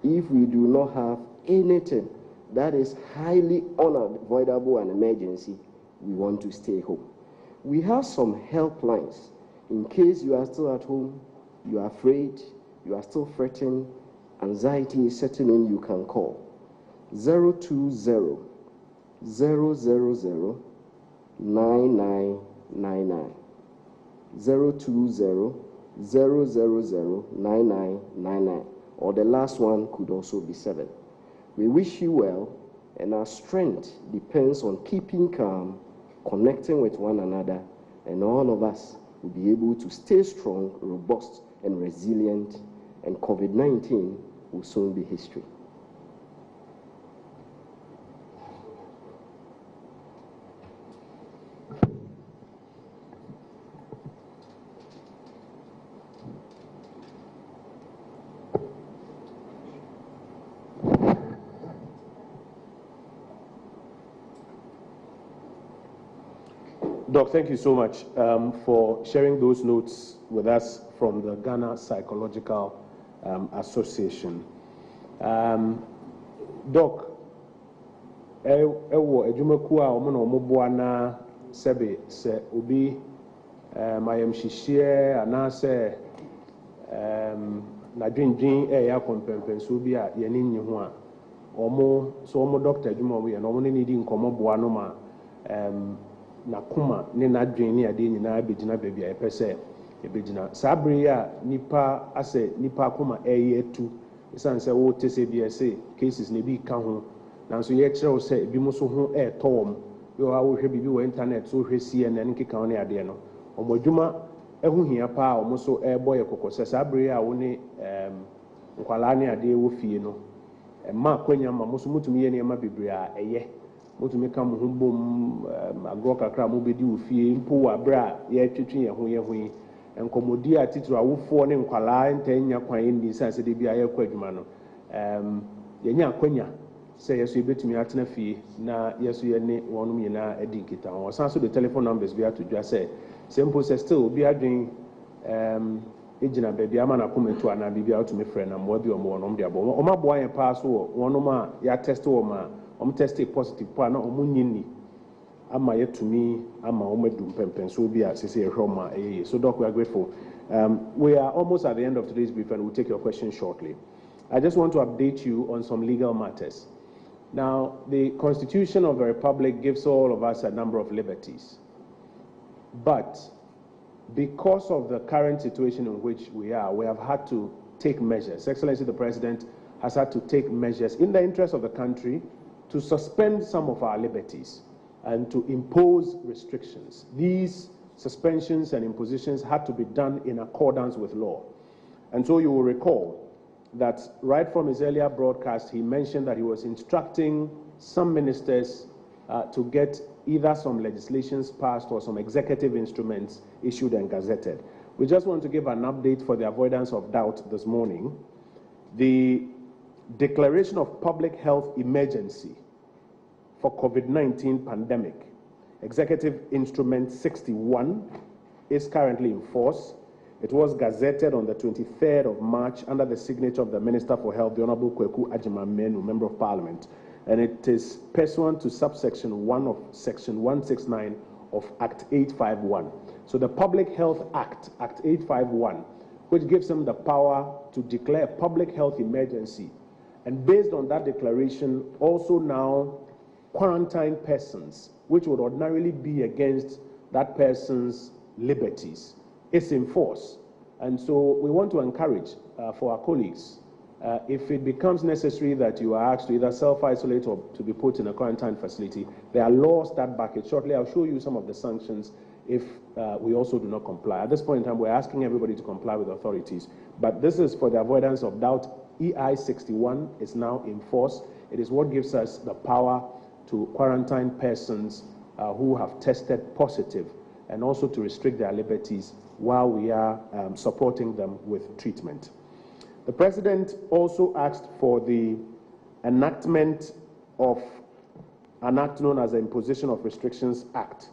If we do not have anything that is highly unavoidable and emergency, we want to stay home. We have some helplines in case you are still at home, you are afraid, you are still fretting, anxiety is setting in, you can call 020 000 9999. 020 000 9999, or the last one could also be 7. We wish you well, and our strength depends on keeping calm, connecting with one another, and all of us will be able to stay strong, robust, and resilient, and COVID-19 will soon be history. Doc, thank you so much for sharing those notes with us from the Ghana Psychological Association. Doc, ewo ejumaku a omo na omo boa na sebe se obi mayem hihie ana se na dwendwen ya kompempenso bi a ye ni nyi ho a omo so omo doctor ejuma wo ye na omo ne ni di nkomo boa no ma na kuma ne na dwen ne ade nyina abegina baabi a yepese ebegina sabri ya nipa ase nipa kuma etu isan se wo tese bi ese cases ne bi ka ho nanso ye kyerɛw sɛ ebi mo so ho ɛtɔwom yo a wo hwɛ bibi wɔ internet so hwɛ CNN nkeka ho ne ade no ɔmo adwuma ɛho hia pa ɔmo so ɛbɔ yɛ kokɔ sɛ sabri ya wo ne nkwala ne ade wo fie no ma kwanya ma mo so mutumi yɛ nneɛma bebree a ɛyɛ mutumi ka mo ho bom agro kakra mo bedi wo fie mpo wa bra ye twetwe ye ho yi enkomodi a titiro awofoɔ ne nkwala ntanya kwan ndi sanse de bia ye kwa adwuma no ye nya akwanya sɛ yeso ebetumi atena fie na yeso ye ne wɔnom nyina adi nkita ho san so the telephone numbers bi atodwa sɛ simple sɛ still obi adwen ejina baabi ama na kometu ana bibia otumi frɛ na mmoa bi ɔmo wɔnom de abɔ ɔmo aboa yɛ paa so wɔnom a ya test wɔ ma tested positive pa na nyini ama yetumi ama omedum pempenso bi a sese ehwoma so doc, we are grateful. We are almost at the end of today's brief and we'll take your questions shortly. I just want to update you on some legal matters. Now, the Constitution of the Republic gives all of us a number of liberties, but because of the current situation in which we are, we have had to take measures. Excellency the President has had to take measures in the interest of the country to suspend some of our liberties and to impose restrictions. These suspensions and impositions had to be done in accordance with law. And so you will recall that right from his earlier broadcast, he mentioned that he was instructing some ministers to get either some legislations passed or some executive instruments issued and gazetted. We just want to give an update for the avoidance of doubt this morning. The declaration of public health emergency for COVID-19 pandemic, Executive Instrument 61, is currently in force. It was gazetted on the 23rd of March under the signature of the Minister for Health, the Honorable Kweku Agyeman-Menu, Member of Parliament, and it is pursuant to subsection 1 of Section 169 of Act 851. So the Public Health Act, Act 851, which gives them the power to declare a public health emergency, and based on that declaration, also now quarantine persons, which would ordinarily be against that person's liberties, is in force. And so we want to encourage for our colleagues, if it becomes necessary that you are asked to either self-isolate or to be put in a quarantine facility, there are laws that back it. Shortly, I'll show you some of the sanctions if we also do not comply. At this point in time, we're asking everybody to comply with authorities. But this is for the avoidance of doubt. EI 61 is now in force. It is what gives us the power to quarantine persons who have tested positive and also to restrict their liberties while we are supporting them with treatment. The President also asked for the enactment of an act known as the Imposition of Restrictions Act.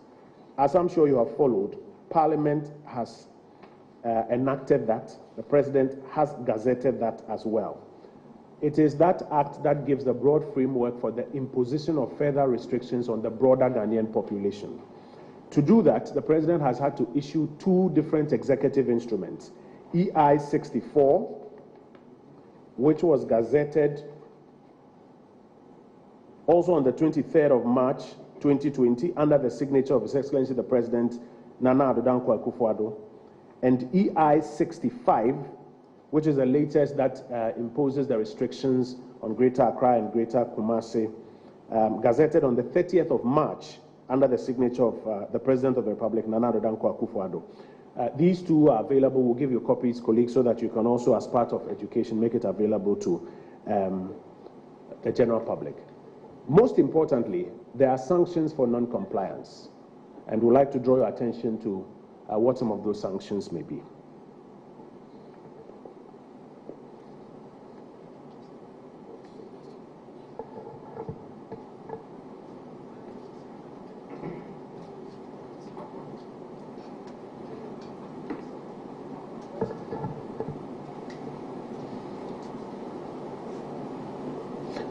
As I'm sure you have followed, Parliament has enacted that. The President has gazetted that as well. It is that act that gives the broad framework for the imposition of further restrictions on the broader Ghanaian population. To do that, the President has had to issue 2 different executive instruments. EI 64, which was gazetted also on the 23rd of March 2020 under the signature of His Excellency the President Nana Addo Dankwa Akufo-Addo, and EI 65, which is the latest that imposes the restrictions on Greater Accra and Greater Kumasi, gazetted on the 30th of March under the signature of the President of the Republic, Nana Addo Dankwa Akufo-Addo. These two are available. We'll give you copies, colleagues, so that you can also, as part of education, make it available to the general public. Most importantly, there are sanctions for non-compliance, and we'd like to draw your attention to what some of those sanctions may be.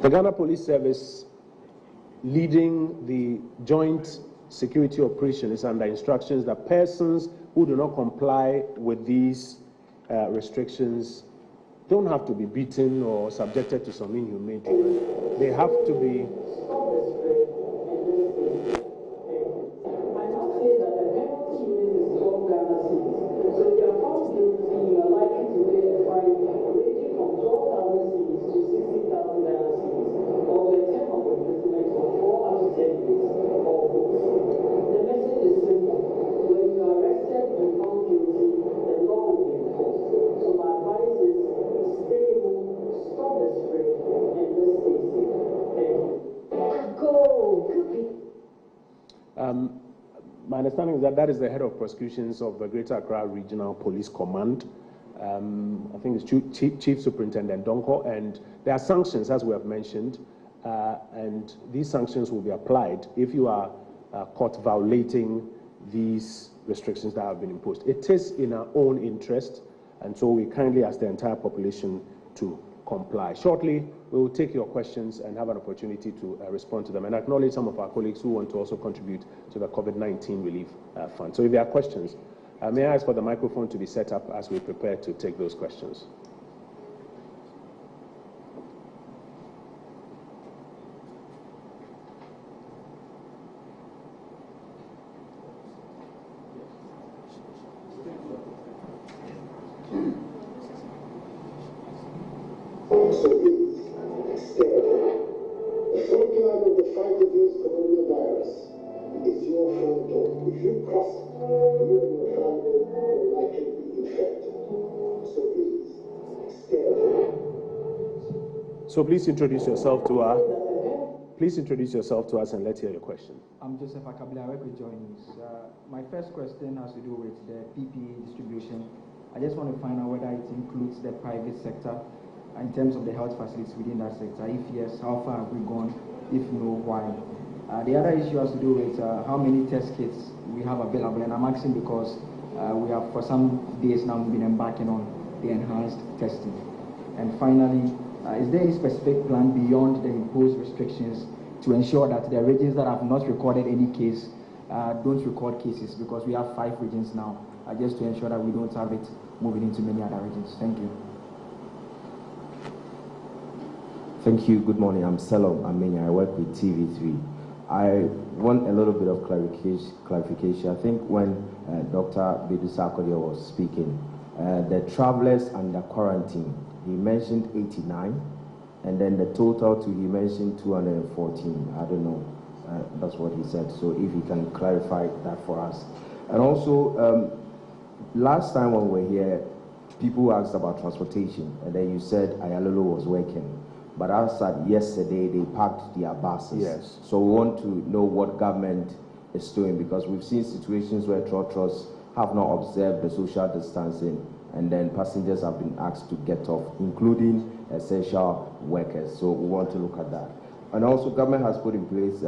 The Ghana Police Service, leading the joint security operation, is under instructions that persons who do not comply with these restrictions don't have to be beaten or subjected to some inhumane treatment. They have to be. My understanding is that that is the head of prosecutions of the Greater Accra Regional Police Command. I think it's Chief Superintendent Donko, and there are sanctions, as we have mentioned, and these sanctions will be applied if you are caught violating these restrictions that have been imposed. It is in our own interest, and so we kindly ask the entire population to comply. Shortly, we will take your questions and have an opportunity to respond to them, and acknowledge some of our colleagues who want to also contribute to the COVID-19 relief fund. So if there are questions, may I ask for the microphone to be set up as we prepare to take those questions. So please introduce yourself to us. Please introduce yourself to us and let's hear your question. I'm Joseph Akabila. I work with Joy News. My first question has to do with the PPE distribution. I just want to find out whether it includes the private sector in terms of the health facilities within that sector. If yes, how far have we gone? If no, why? The other issue has to do with how many test kits we have available, and I'm asking because we have for some days now been embarking on the enhanced testing. And finally, is there any specific plan beyond the imposed restrictions to ensure that the regions that have not recorded any case don't record cases? Because we have 5 regions now, just to ensure that we don't have it moving into many other regions. Thank you. Thank you. Good morning. I'm Salom Amenya. I work with TV3. I want a little bit of clarification. I think when Dr. Bedu Sarkodie was speaking, the travelers under quarantine, he mentioned 89, and then the total he mentioned 214. I don't know. That's what he said. So if he can clarify that for us. And also, last time when we were here, people asked about transportation, and then you said Ayalolo was working. But as at yesterday, they parked their buses. Yes. So we want to know what government is doing, because we've seen situations where trotros have not observed the social distancing, and then passengers have been asked to get off, including essential workers. So we want to look at that. And also, government has put in place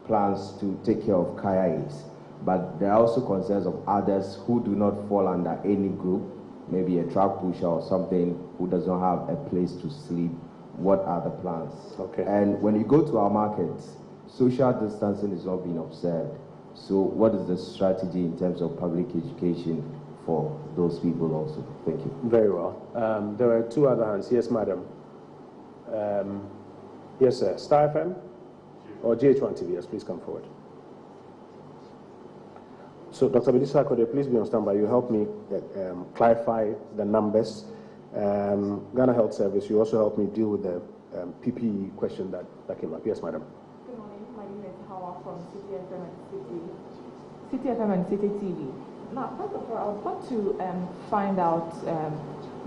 plans to take care of kayaks, but there are also concerns of others who do not fall under any group, maybe a truck pusher or something, who does not have a place to sleep. What are the plans? Okay. And when you go to our markets, social distancing is not being observed. So what is the strategy in terms of public education for those people also? Thank you. Very well. There are 2 other hands. Yes, madam. Yes, sir. Star FM or GH1 TV? Yes, please come forward. So, Dr. Bedu Sarkodie, please be on standby. You help me clarify the numbers. Ghana Health Service, you also helped me deal with the PPE question that came up. Yes, madam. Good morning. My name is Hawa from City FM and City TV. Now, first of all, I would want to find out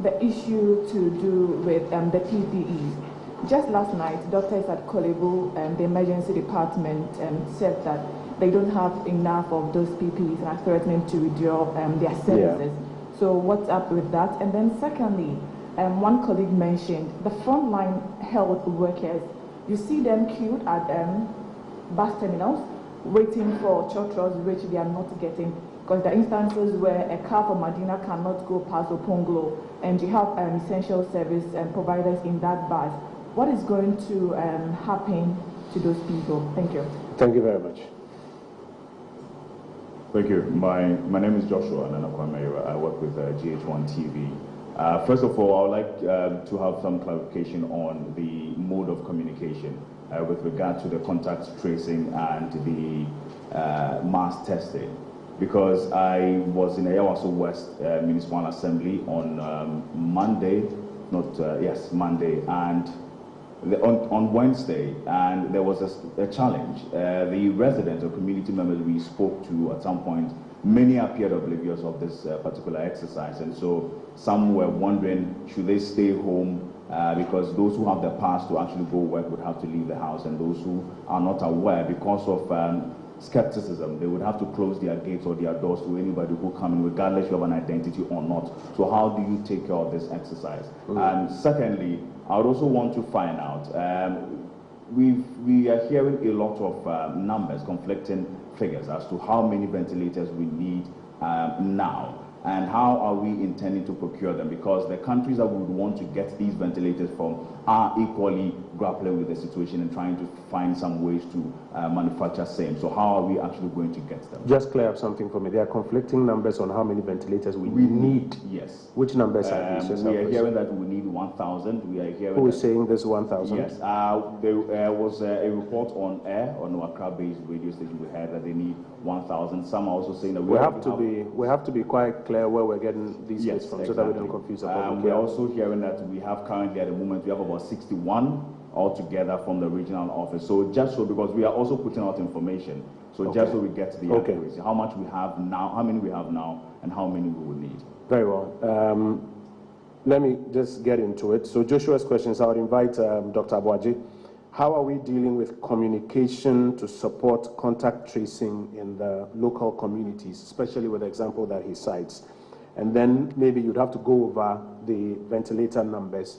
the issue to do with the PPE. Just last night, doctors at Kolebu, the emergency department, said that they don't have enough of those PPEs and are threatening to withdraw their services. Yeah. So what's up with that? And then secondly, one colleague mentioned the frontline health workers. You see them queued at bus terminals waiting for chotros, which they are not getting, because there are instances where a car from Medina cannot go past Oponglo, and you have essential service providers in that bus. What is going to happen to those people? Thank you. Thank you very much. Thank you. My name is Joshua Nanakwame. I work with GH1 TV. First of all, I would like to have some clarification on the mode of communication with regard to the contact tracing and the mass testing. Because I was in Ayawaso West Municipal Assembly on Monday, Monday, and on Wednesday, and there was a challenge. The residents or community members we spoke to at some point, many appeared oblivious of this particular exercise, and so some were wondering, should they stay home, because those who have the pass to actually go work would have to leave the house, and those who are not aware, because of skepticism, they would have to close their gates or their doors to anybody who come in, regardless you have an identity or not. So how do you take care of this exercise? And secondly, I would also want to find out, we are hearing a lot of numbers, conflicting figures as to how many ventilators we need now, and how are we intending to procure them, because the countries that we would want to get these ventilators from are equally grappling with the situation and trying to find some ways to manufacture same. So how are we actually going to get them? Just clear up something for me. There are conflicting numbers on how many ventilators we need. Yes. Which numbers are these? We are hearing that we need 1,000. We are hearing. Who is saying this 1,000? Yes. There was a report on air on our Accra-based radio station. We heard that they need 1,000. Some are also saying that we have to be quite clear where we're getting these bits from, so that we don't confuse the public. We're also hearing that we have currently at the moment we have about 61 altogether from the regional office. So just so, because we are also putting out information, so just so we get the accuracy, how much we have now, how many we have now, and how many we will need. Very well. Let me just get into it. So Joshua's questions, I would invite Dr. Abuaji. How are we dealing with communication to support contact tracing in the local communities, especially with the example that he cites? And then maybe you'd have to go over the ventilator numbers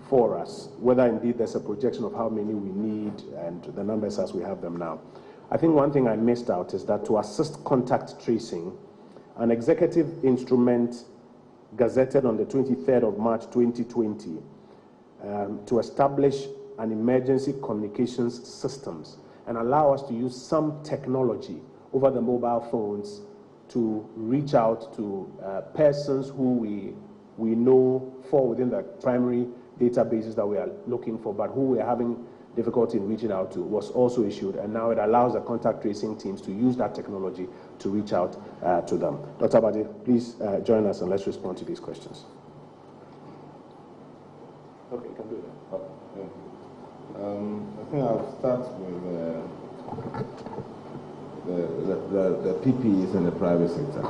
for us, whether indeed there's a projection of how many we need and the numbers as we have them now. I think one thing I missed out is that to assist contact tracing, an executive instrument gazetted on the 23rd of March 2020 to establish an emergency communications systems and allow us to use some technology over the mobile phones to reach out to persons who we know fall within the primary databases that we are looking for, but who we are having difficulty in reaching out to, was also issued, and now it allows the contact tracing teams to use that technology to reach out to them. Dr. Abadi, please join us and let's respond to these questions. Okay, you can do that. Okay. I think I'll start with the PPEs in the private sector.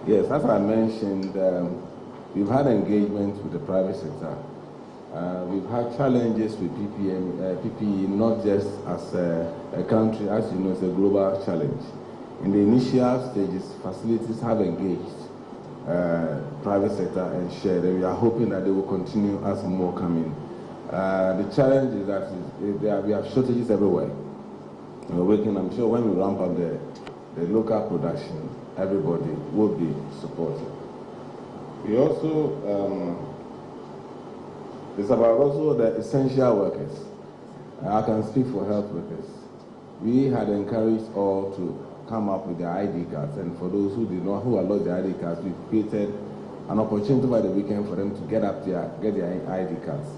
Yes, as I mentioned, we've had engagement with the private sector. We've had challenges with PPE, not just as a country, as you know, it's a global challenge. In the initial stages, facilities have engaged private sector and shared, and we are hoping that they will continue as more come in. The challenge is that we have shortages everywhere. We're working, I'm sure when we ramp up the local production, everybody will be supported. We also, it's about also the essential workers. I can speak for health workers. We had encouraged all to come up with their ID cards, and for those who did not, who had lost their ID cards, we created an opportunity by the weekend for them to get their ID cards.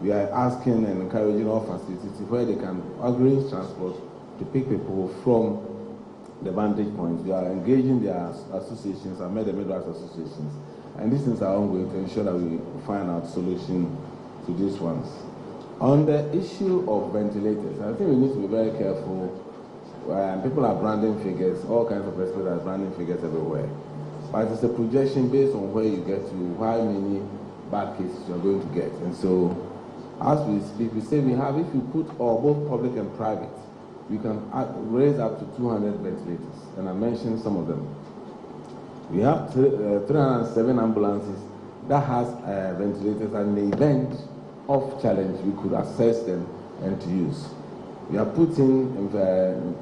We are asking and encouraging all facilities where they can arrange transport to pick people from the vantage points. We are engaging their associations, our medical associations, And these things are ongoing to ensure that we find out solution to these ones. On the issue of ventilators, I think we need to be very careful. People are branding figures, all kinds of experts are branding figures everywhere. But it's a projection based on where you get to, how many bad cases you're going to get. And so, as we speak, we say we have, if you put all, both public and private, we can raise up to 200 ventilators. And I mentioned some of them. We have 307 ambulances that has ventilators, and in the event of challenge, we could access them and to use. We are putting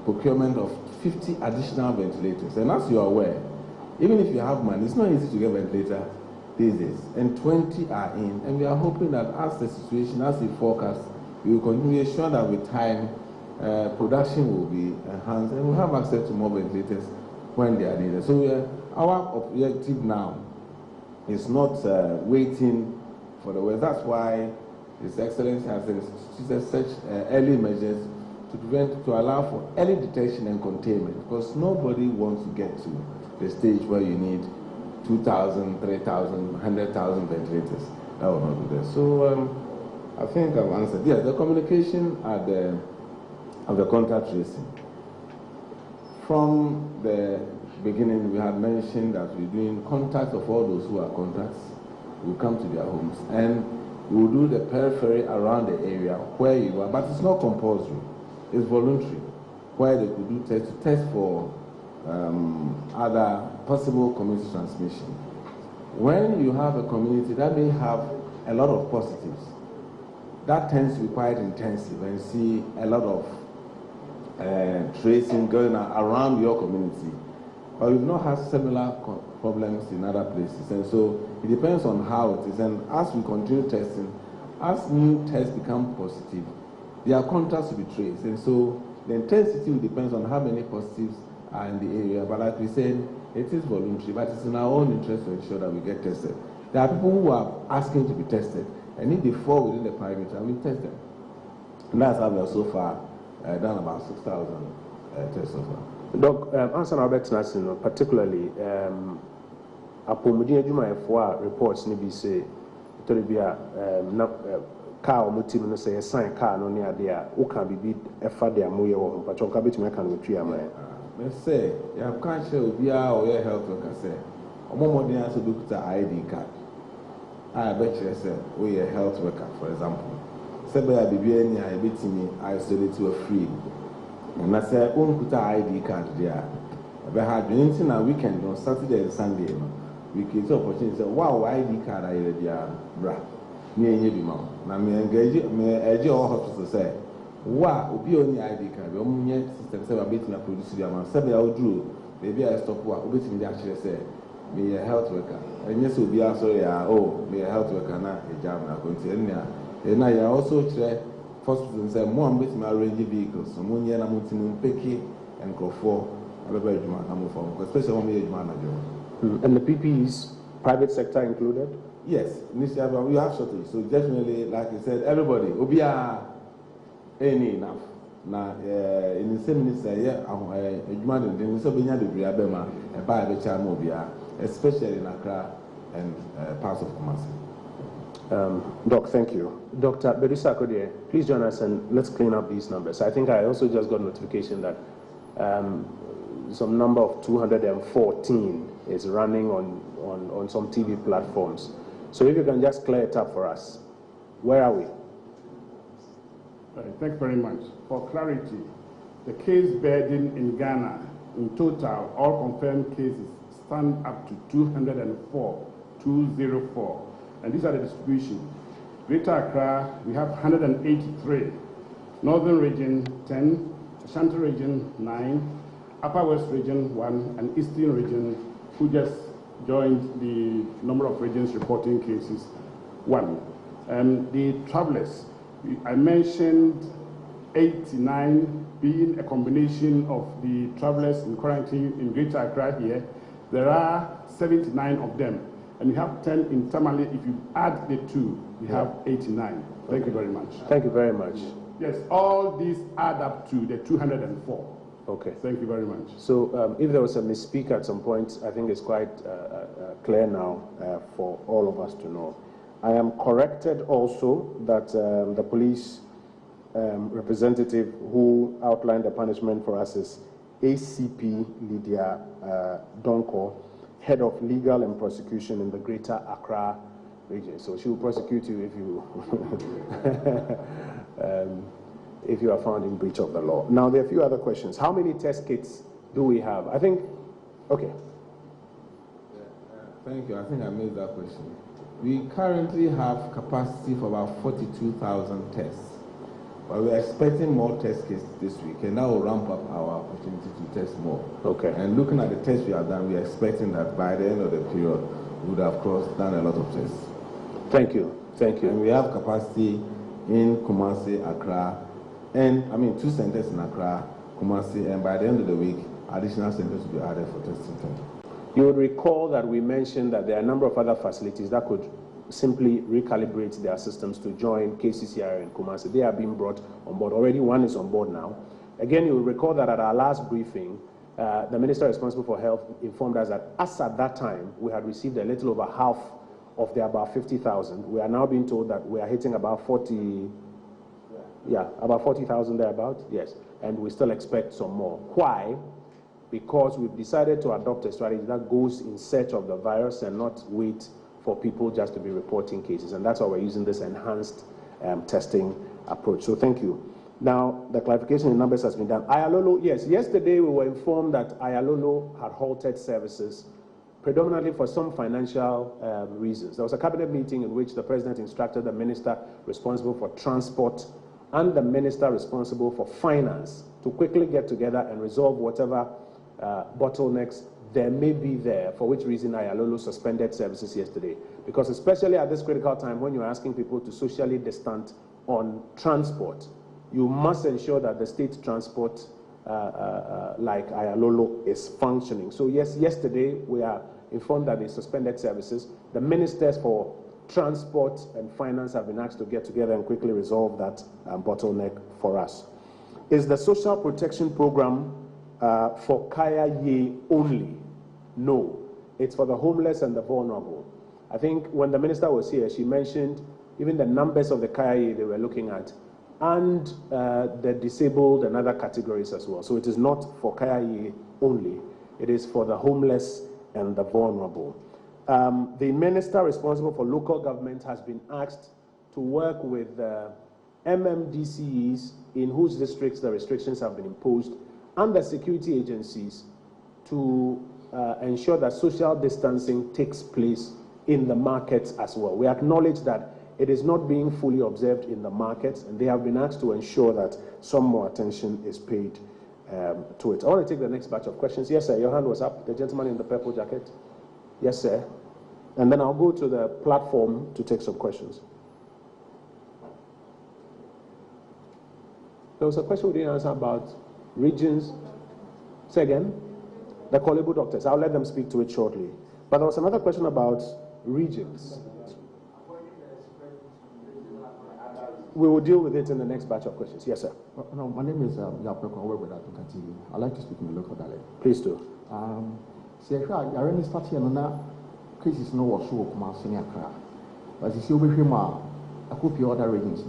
procurement of 50 additional ventilators. And as you are aware, even if you have money, it's not easy to get a ventilator these days. And 20 are in. And we are hoping that as the situation, as the forecast, we will continue to ensure that with time, production will be enhanced and we'll have access to more ventilators when they are needed. So our objective now is not waiting for the worst. That's why His Excellency has instituted such early measures to allow for early detection and containment, because nobody wants to get to the stage where you need 2,000, 3,000, 100,000 ventilators. That will not be there. So I think I've answered. Yes, the communication at the contact tracing. From the beginning, we had mentioned that we're doing contacts of all those who are contacts. We come to their homes and we will do the periphery around the area where you are, but it's not compulsory. It's voluntary, where they could do test for other possible community transmission. When you have a community that may have a lot of positives, that tends to be quite intensive and see a lot of tracing going on around your community. But we've not had similar problems in other places. And so it depends on how it is. And as we continue testing, as new tests become positive, their contacts will be traced. And so the intensity depends on how many positives are in the area. But like we said, it is voluntary, but it's in our own interest to ensure that we get tested. There are people who are asking to be tested, and if they fall within the parameter, we test them. And that's how we have so far done about 6,000 tests so far. Doc, answer our better, particularly Apomudin Juma reports maybe say to be a car or motive no say a sign car no near there, who can be a father moya or but you can be to make an tree. I say, you have can't share with or your health worker say, or more than answer look at ID card. I bet you say, we a health worker, for example. Say, by BBN, I bet me isolate to a free. And I say, put an ID card there. I had anything a weekend on Saturday and Sunday. We get opportunity to say, wow, ID card I read there, bra. Me and you be mom. Now, me engage me edge all hospital say, wow, be only ID card. We only system say, I bet me produce the amount. Say, I will do. Maybe I stop work. Bet me actually say, me a health worker. And yes, will be also, oh, me a health worker now, a job now continue. And I also try. Hospitals say, more and better arrange vehicles. So, one year I'm going to pick and go for a very good especially when we age. And the PPEs, private sector included? Yes, we have shortage. So, definitely, like I said, everybody will be any enough. Now, in the same minister, especially in Accra and parts of Kumasi. Doc, thank you. Dr. Bedusa Akodie, please join us and let's clean up these numbers. I think I also just got notification that some number of 214 is running on some TV platforms. So if you can just clear it up for us. Where are we? Thank you very much. For clarity, the case burden in Ghana, in total, all confirmed cases stand up to 204. And these are the distribution. Greater Accra, we have 183. Northern Region, 10. Ashanti Region, 9. Upper West Region, 1. And Eastern Region, who just joined the number of regions reporting cases, 1. The travelers, I mentioned 89 being a combination of the travelers in quarantine in Greater Accra here. There are 79 of them. And we have 10 in Tamale. If you add the 2, we have 89. Thank you very much. Thank you very much. Yes, all these add up to the 204. Okay. Thank you very much. So if there was a misspeak at some point, I think it's quite clear now for all of us to know. I am corrected also that the police representative who outlined the punishment for us is ACP Lydia Donko, Head of Legal and Prosecution in the Greater Accra region. So she will prosecute you if you are found in breach of the law. Now, there are a few other questions. How many test kits do we have? I think, okay. Thank you. I think I made that question. We currently have capacity for about 42,000 tests. But we're expecting more test kits this week, and that will ramp up our opportunity to test more. Okay. And looking at the tests we have done, we're expecting that by the end of the period, we would have done a lot of tests. Thank you. Thank you. And we have capacity in Kumasi, Accra, and 2 centers in Accra, Kumasi, and by the end of the week, additional centers will be added for testing. You would recall that we mentioned that there are a number of other facilities that could simply recalibrate their systems to join KCCR and Kumasi. They are being brought on board. Already one is on board now. Again, you will recall that at our last briefing, the minister responsible for health informed us that as at that time, we had received a little over half of the about 50,000. We are now being told that we are hitting about 40,000 thereabout, yes, and we still expect some more. Why? Because we've decided to adopt a strategy that goes in search of the virus and not wait for people just to be reporting cases, and that's why we're using this enhanced testing approach. So thank you. Now, the clarification in numbers has been done. Ayalolo, yes, yesterday we were informed that Ayalolo had halted services predominantly for some financial reasons. There was a cabinet meeting in which the president instructed the minister responsible for transport and the minister responsible for finance to quickly get together and resolve whatever bottlenecks there may be there, for which reason Ayalolo suspended services yesterday. Because especially at this critical time when you're asking people to socially distant on transport, you must ensure that the state transport like Ayalolo is functioning. So yes, yesterday we are informed that they suspended services. The ministers for transport and finance have been asked to get together and quickly resolve that bottleneck for us. Is the social protection program for Kaya Ye only? No, it's for the homeless and the vulnerable. I think when the minister was here, she mentioned even the numbers of the Kaya Ye they were looking at, and the disabled and other categories as well. So it is not for Kaya Ye only, it is for the homeless and the vulnerable. The minister responsible for local government has been asked to work with MMDCEs in whose districts the restrictions have been imposed and the security agencies to ensure that social distancing takes place in the markets as well. We acknowledge that it is not being fully observed in the markets, and they have been asked to ensure that some more attention is paid to it. I want to take the next batch of questions. Yes, sir, your hand was up. The gentleman in the purple jacket. Yes, sir. And then I'll go to the platform to take some questions. There was a question we didn't answer about regions. Say again? The Kolebu doctors. I'll let them speak to it shortly. But there was another question about regions. We will deal with it in the next batch of questions. Yes, sir. No, my name is Yapeko. I work with Africa TV. I'd like to speak in the local dialect. Please do. See, I already started on cases no was so kuma senior cra. But you see over here, I could be other regions.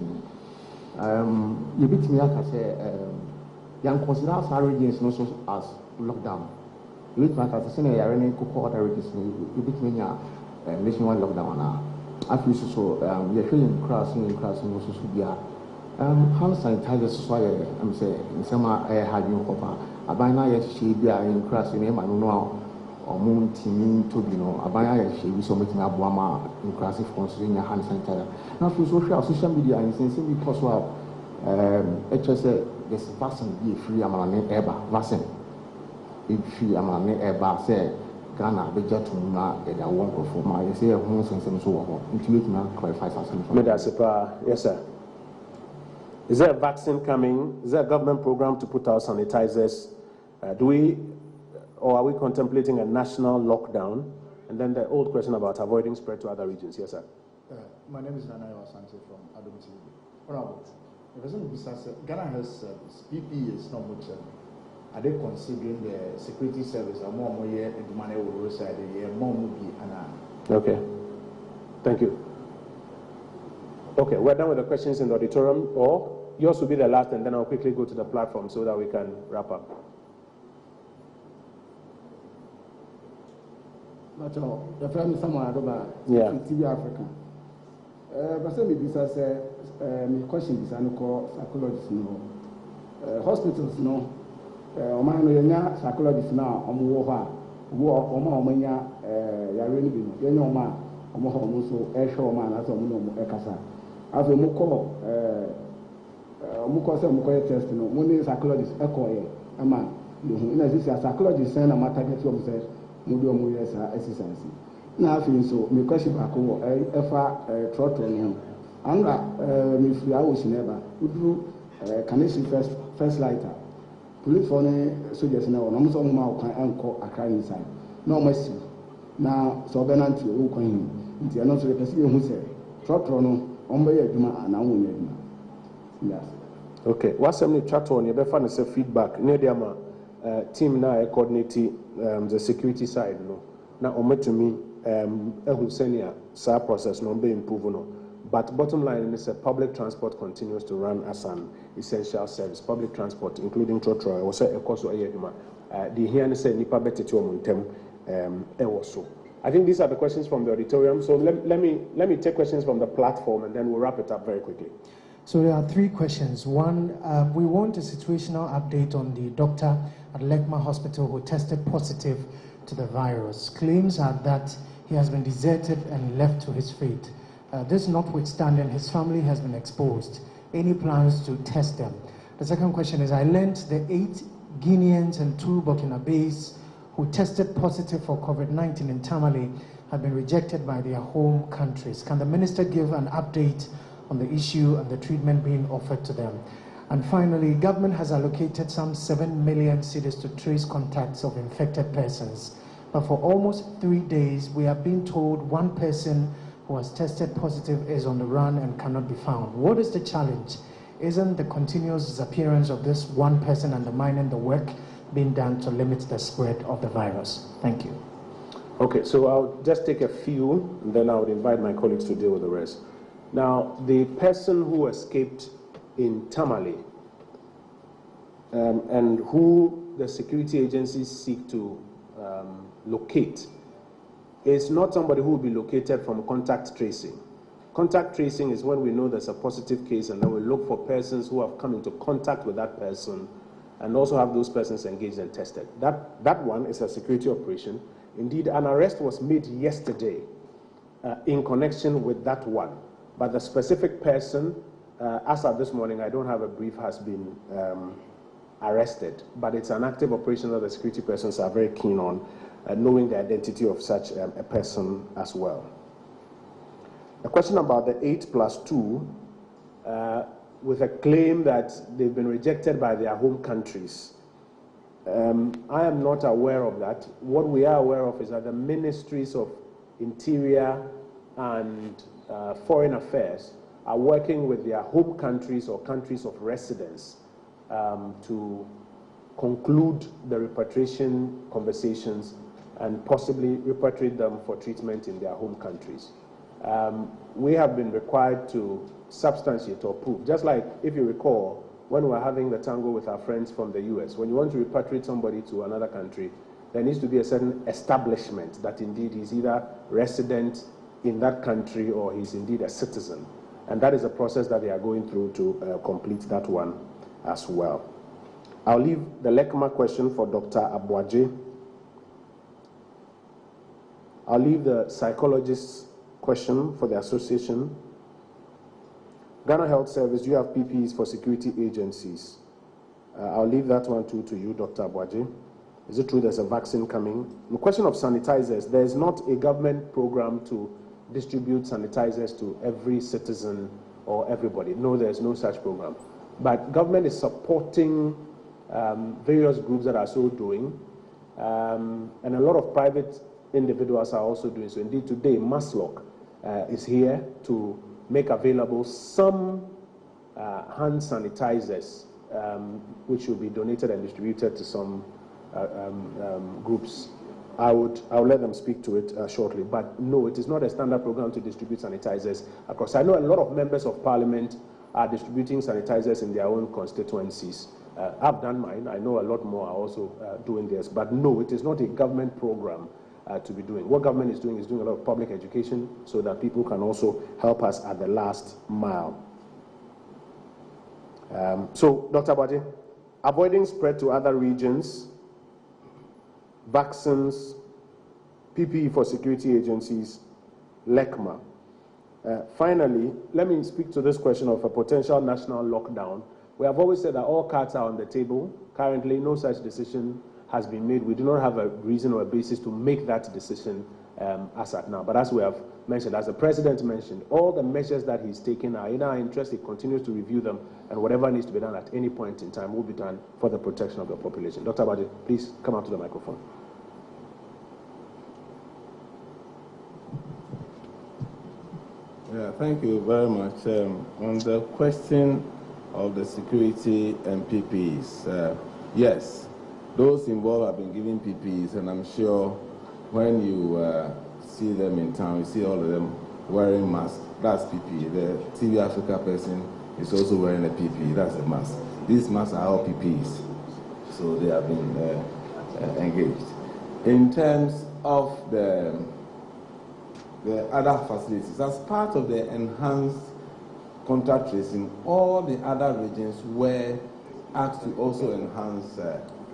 You beat me up say, young consider our regions no so as lockdown. You beat me up as saying, I already could other regions. You beat me up nationwide lockdown now. I feel so, you're feeling crossing also should be hand sanitizers. So I'm saying, some I had you over. I buy now, yes, she be in crossing him. I don't know. Or moon teaming to be no, I buy she be so making a Badwam in classic forms in your hand sanitizer. Now, for social media, and since we possible, HSA, there's vaccine be free among ever, vaccine. If free among ever, say, Ghana, the jet to not at a walk of my, you say, a home sense and so on. Intuit now clarifies us. Yes, sir. Is there a vaccine coming? Is there a government program to put out sanitizers? Or are we contemplating a national lockdown? And then the old question about avoiding spread to other regions. Yes, sir. My name is Nanayo Asante from Adom TV. Honorable, the reason besides Ghana has PPE is not much are they considering the security service or more year in the money will side more movie and Okay. Thank you. Okay, we're done with the questions in the auditorium, or yours will be the last, and then I'll quickly go to the platform so that we can wrap up. But the friend is someone about TV Africa. But some people say, my question is, I call psychologists no. Hospitals no. Omanya psychologists now. Omuwa, omanya yareni bino. Yenyo ma, omuha omuso esho ma na so omuno ekasa. Afi omuko say omuko test no. Muni psychologist ekoye. Ama, ina sisi psychologist say na matter get you say. Mudu omu yesa exercise. Na afi so me question back wo efa trotro ne ho. Anga me free awo sineba. Udru kanesi first lighter. Police for ne soldiers na no so ma o kan enko akra inside. Na o masi. Na so benanti o kwan hin. Nti eno so the person hu say trotro no omba ye adwuma na wo nya adwuma. Yes. Okay, what's some trotro ne be fa ne say feedback ne dia ma team now coordinate the security side no na ometumi ehu senior sa process no be improve no, but bottom line is that public transport continues to run as an essential service. Public transport including trotro was say ekoso eyeduma the here say nipa betete omuntem ewoso. I think these are the questions from the auditorium, so let me take questions from the platform and then we'll wrap it up very quickly. So there are 3 questions. One, we want a situational update on the doctor at Lekma Hospital who tested positive to the virus. Claims are that he has been deserted and left to his fate. This notwithstanding, his family has been exposed. Any plans to test them? The second question is, I learned the 8 Guineans and 2 Burkinabés who tested positive for COVID-19 in Tamale have been rejected by their home countries. Can the minister give an update on the issue and the treatment being offered to them? And finally, government has allocated some 7 million cedis to trace contacts of infected persons. But for almost 3 days, we have been told one person who has tested positive is on the run and cannot be found. What is the challenge? Isn't the continuous disappearance of this one person undermining the work being done to limit the spread of the virus? Thank you. Okay, so I'll just take a few, and then I would invite my colleagues to deal with the rest. Now, the person who escaped in Tamale and who the security agencies seek to locate is not somebody who will be located from contact tracing. Contact tracing is when we know there's a positive case and then we look for persons who have come into contact with that person and also have those persons engaged and tested. That one is a security operation. Indeed, an arrest was made yesterday in connection with that one. But the specific person, as of this morning, I don't have a brief, has been arrested. But it's an active operation that the security persons are very keen on, knowing the identity of such a person as well. A question about the 8+2, with a claim that they've been rejected by their home countries. I am not aware of that. What we are aware of is that the ministries of Interior and Foreign Affairs are working with their home countries or countries of residence to conclude the repatriation conversations and possibly repatriate them for treatment in their home countries. We have been required to substantiate or prove, just like if you recall, when we were having the tango with our friends from the US, when you want to repatriate somebody to another country, there needs to be a certain establishment that indeed he's either resident in that country or he's indeed a citizen. And that is a process that they are going through to complete that one as well. I'll leave the LECMA question for Dr. Abuaje. I'll leave the psychologist's question for the association. Ghana Health Service, do you have PPEs for security agencies? I'll leave that one too to you, Dr. Abuaje. Is it true there's a vaccine coming? The question of sanitizers, there's not a government program to distribute sanitizers to every citizen or everybody. No, there's no such program. But government is supporting various groups that are so doing, and a lot of private individuals are also doing so. Indeed, today, Maslock is here to make available some hand sanitizers which will be donated and distributed to some groups. I'll let them speak to it shortly. But no, it is not a standard program to distribute sanitizers across. I know a lot of members of parliament are distributing sanitizers in their own constituencies. I've done mine. I know a lot more are also doing this. But no, it is not a government program to be doing. What government is doing a lot of public education so that people can also help us at the last mile. So, Dr. Abati, avoiding spread to other regions, vaccines, PPE for security agencies, LECMA. Finally, let me speak to this question of a potential national lockdown. We have always said that all cards are on the table. Currently, no such decision has been made. We do not have a reason or a basis to make that decision as at now. But as we have mentioned, as the President mentioned, all the measures that he's taken are in our interest. He continues to review them, and whatever needs to be done at any point in time will be done for the protection of the population. Dr. Abadi, please come out to the microphone. Yeah, thank you very much. On the question of the security and PPEs, yes, those involved have been given PPEs, and I'm sure when you see them in town, you see all of them wearing masks. That's PPE. The TV Africa person is also wearing a PPE. That's a mask. These masks are all PPEs, so they have been engaged. In terms of the other facilities, as part of the enhanced contact tracing, all the other regions were asked to also enhance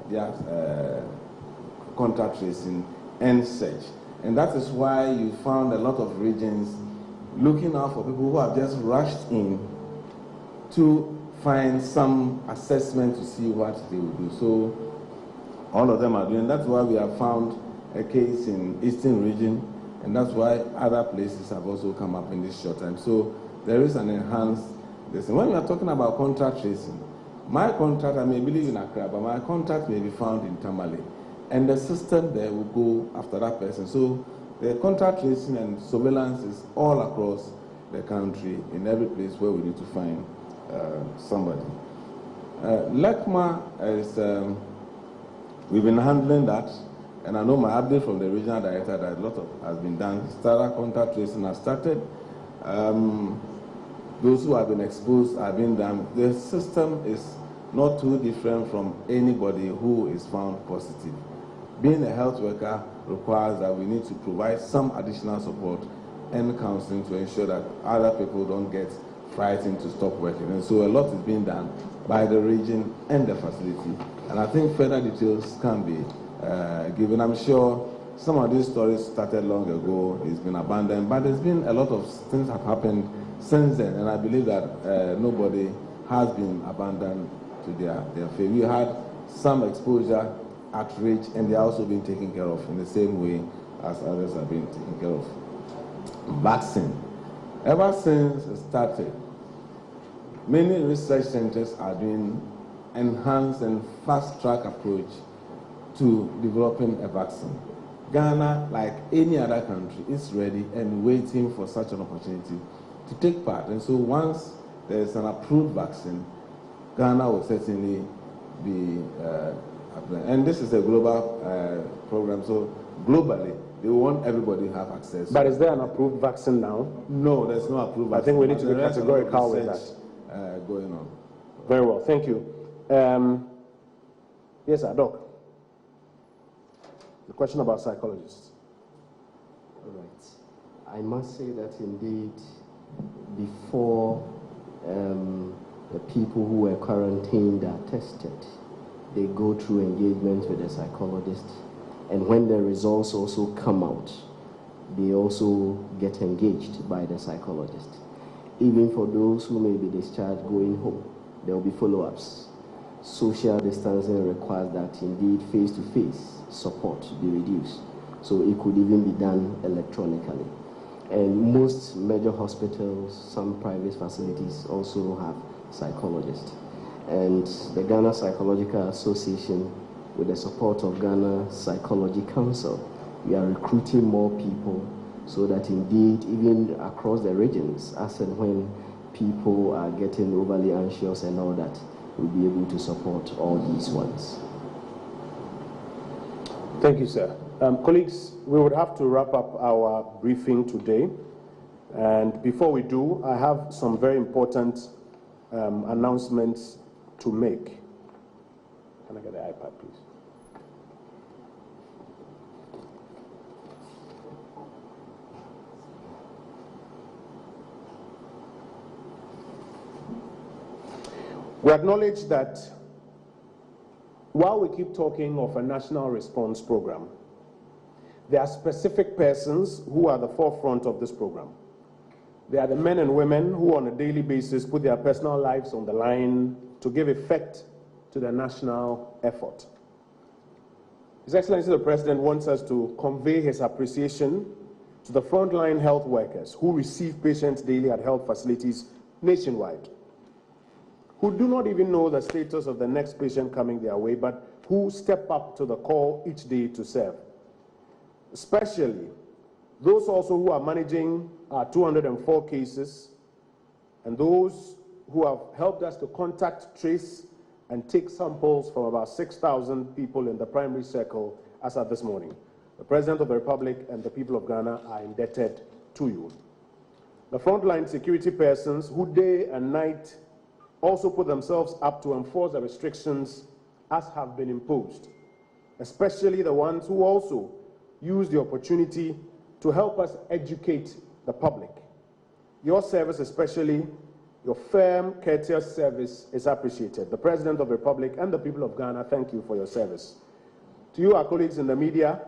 their contact tracing and search. And that is why you found a lot of regions looking out for people who have just rushed in to find some assessment to see what they will do. So all of them are doing. That's why we have found a case in Eastern region, and that's why other places have also come up in this short time. So there is an enhanced this. When we are talking about contact tracing, my contact, I may believe in Accra, but my contact may be found in Tamale, and the system there will go after that person. So the contact tracing and surveillance is all across the country, in every place where we need to find somebody. LECMA is, we've been handling that. And I know my update from the regional director that a lot of has been done. Starter contact tracing has started. Those who have been exposed have been done. The system is not too different from anybody who is found positive. Being a health worker requires that we need to provide some additional support and counseling to ensure that other people don't get frightened to stop working. And so a lot is being done by the region and the facility. And I think further details can be given. I'm sure some of these stories started long ago, it's been abandoned, but there's been a lot of things have happened since then, and I believe that nobody has been abandoned to their fate. We had some exposure at Ridge, and they're also being taken care of in the same way as others are being taken care of. Vaccine. Ever since it started, many research centers are doing enhanced and fast-track approach to developing a vaccine. Ghana, like any other country, is ready and waiting for such an opportunity to take part. And so once there is an approved vaccine, Ghana will certainly be and this is a global program, so globally, they want everybody to have access. But is there an approved vaccine now? No, there's no approved vaccine. I think we need to be categorical with that. Going on. Very well, thank you. Yes, sir, Doc. The question about psychologists. All right. I must say that indeed, before the people who were quarantined are tested, they go through engagement with a psychologist, and when the results also come out, they also get engaged by the psychologist. Even for those who may be discharged going home, there will be follow-ups. Social distancing requires that indeed face-to-face support be reduced, so it could even be done electronically. And most major hospitals, some private facilities also have psychologists. And the Ghana Psychological Association, with the support of Ghana Psychology Council, we are recruiting more people so that indeed, even across the regions, as and when people are getting overly anxious and all that, we'll be able to support all these ones. Thank you, sir. Colleagues, we would have to wrap up our briefing today. And before we do, I have some very important announcements to make. Can I get the iPad, please? We acknowledge that while we keep talking of a national response program, there are specific persons who are the forefront of this program. They are the men and women who on a daily basis put their personal lives on the line to give effect to the national effort. His Excellency the President wants us to convey his appreciation to the frontline health workers who receive patients daily at health facilities nationwide, who do not even know the status of the next patient coming their way, but who step up to the call each day to serve. Especially those also who are managing our 204 cases, and those who have helped us to contact, trace, and take samples from about 6,000 people in the primary circle as of this morning. The President of the Republic and the people of Ghana are indebted to you. The frontline security persons who day and night also put themselves up to enforce the restrictions as have been imposed, especially the ones who also use the opportunity to help us educate the public. Your service, especially your firm, courteous service, is appreciated. The President of the Republic and the people of Ghana thank you for your service. To you, our colleagues in the media,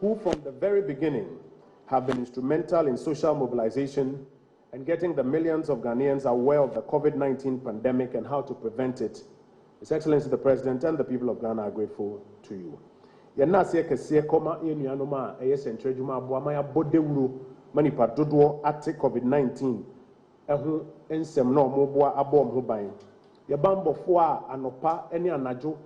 who from the very beginning have been instrumental in social mobilization and getting the millions of Ghanaians aware of the COVID-19 pandemic and how to prevent it, His Excellency the President and the people of Ghana are grateful to you. Yenase kese koma enuanoma central juma aboama ya bodewuro manipa dodo ate COVID-19 ehu ensem na omoboa abom ho ban. Ye bambofo a anopa ene anajo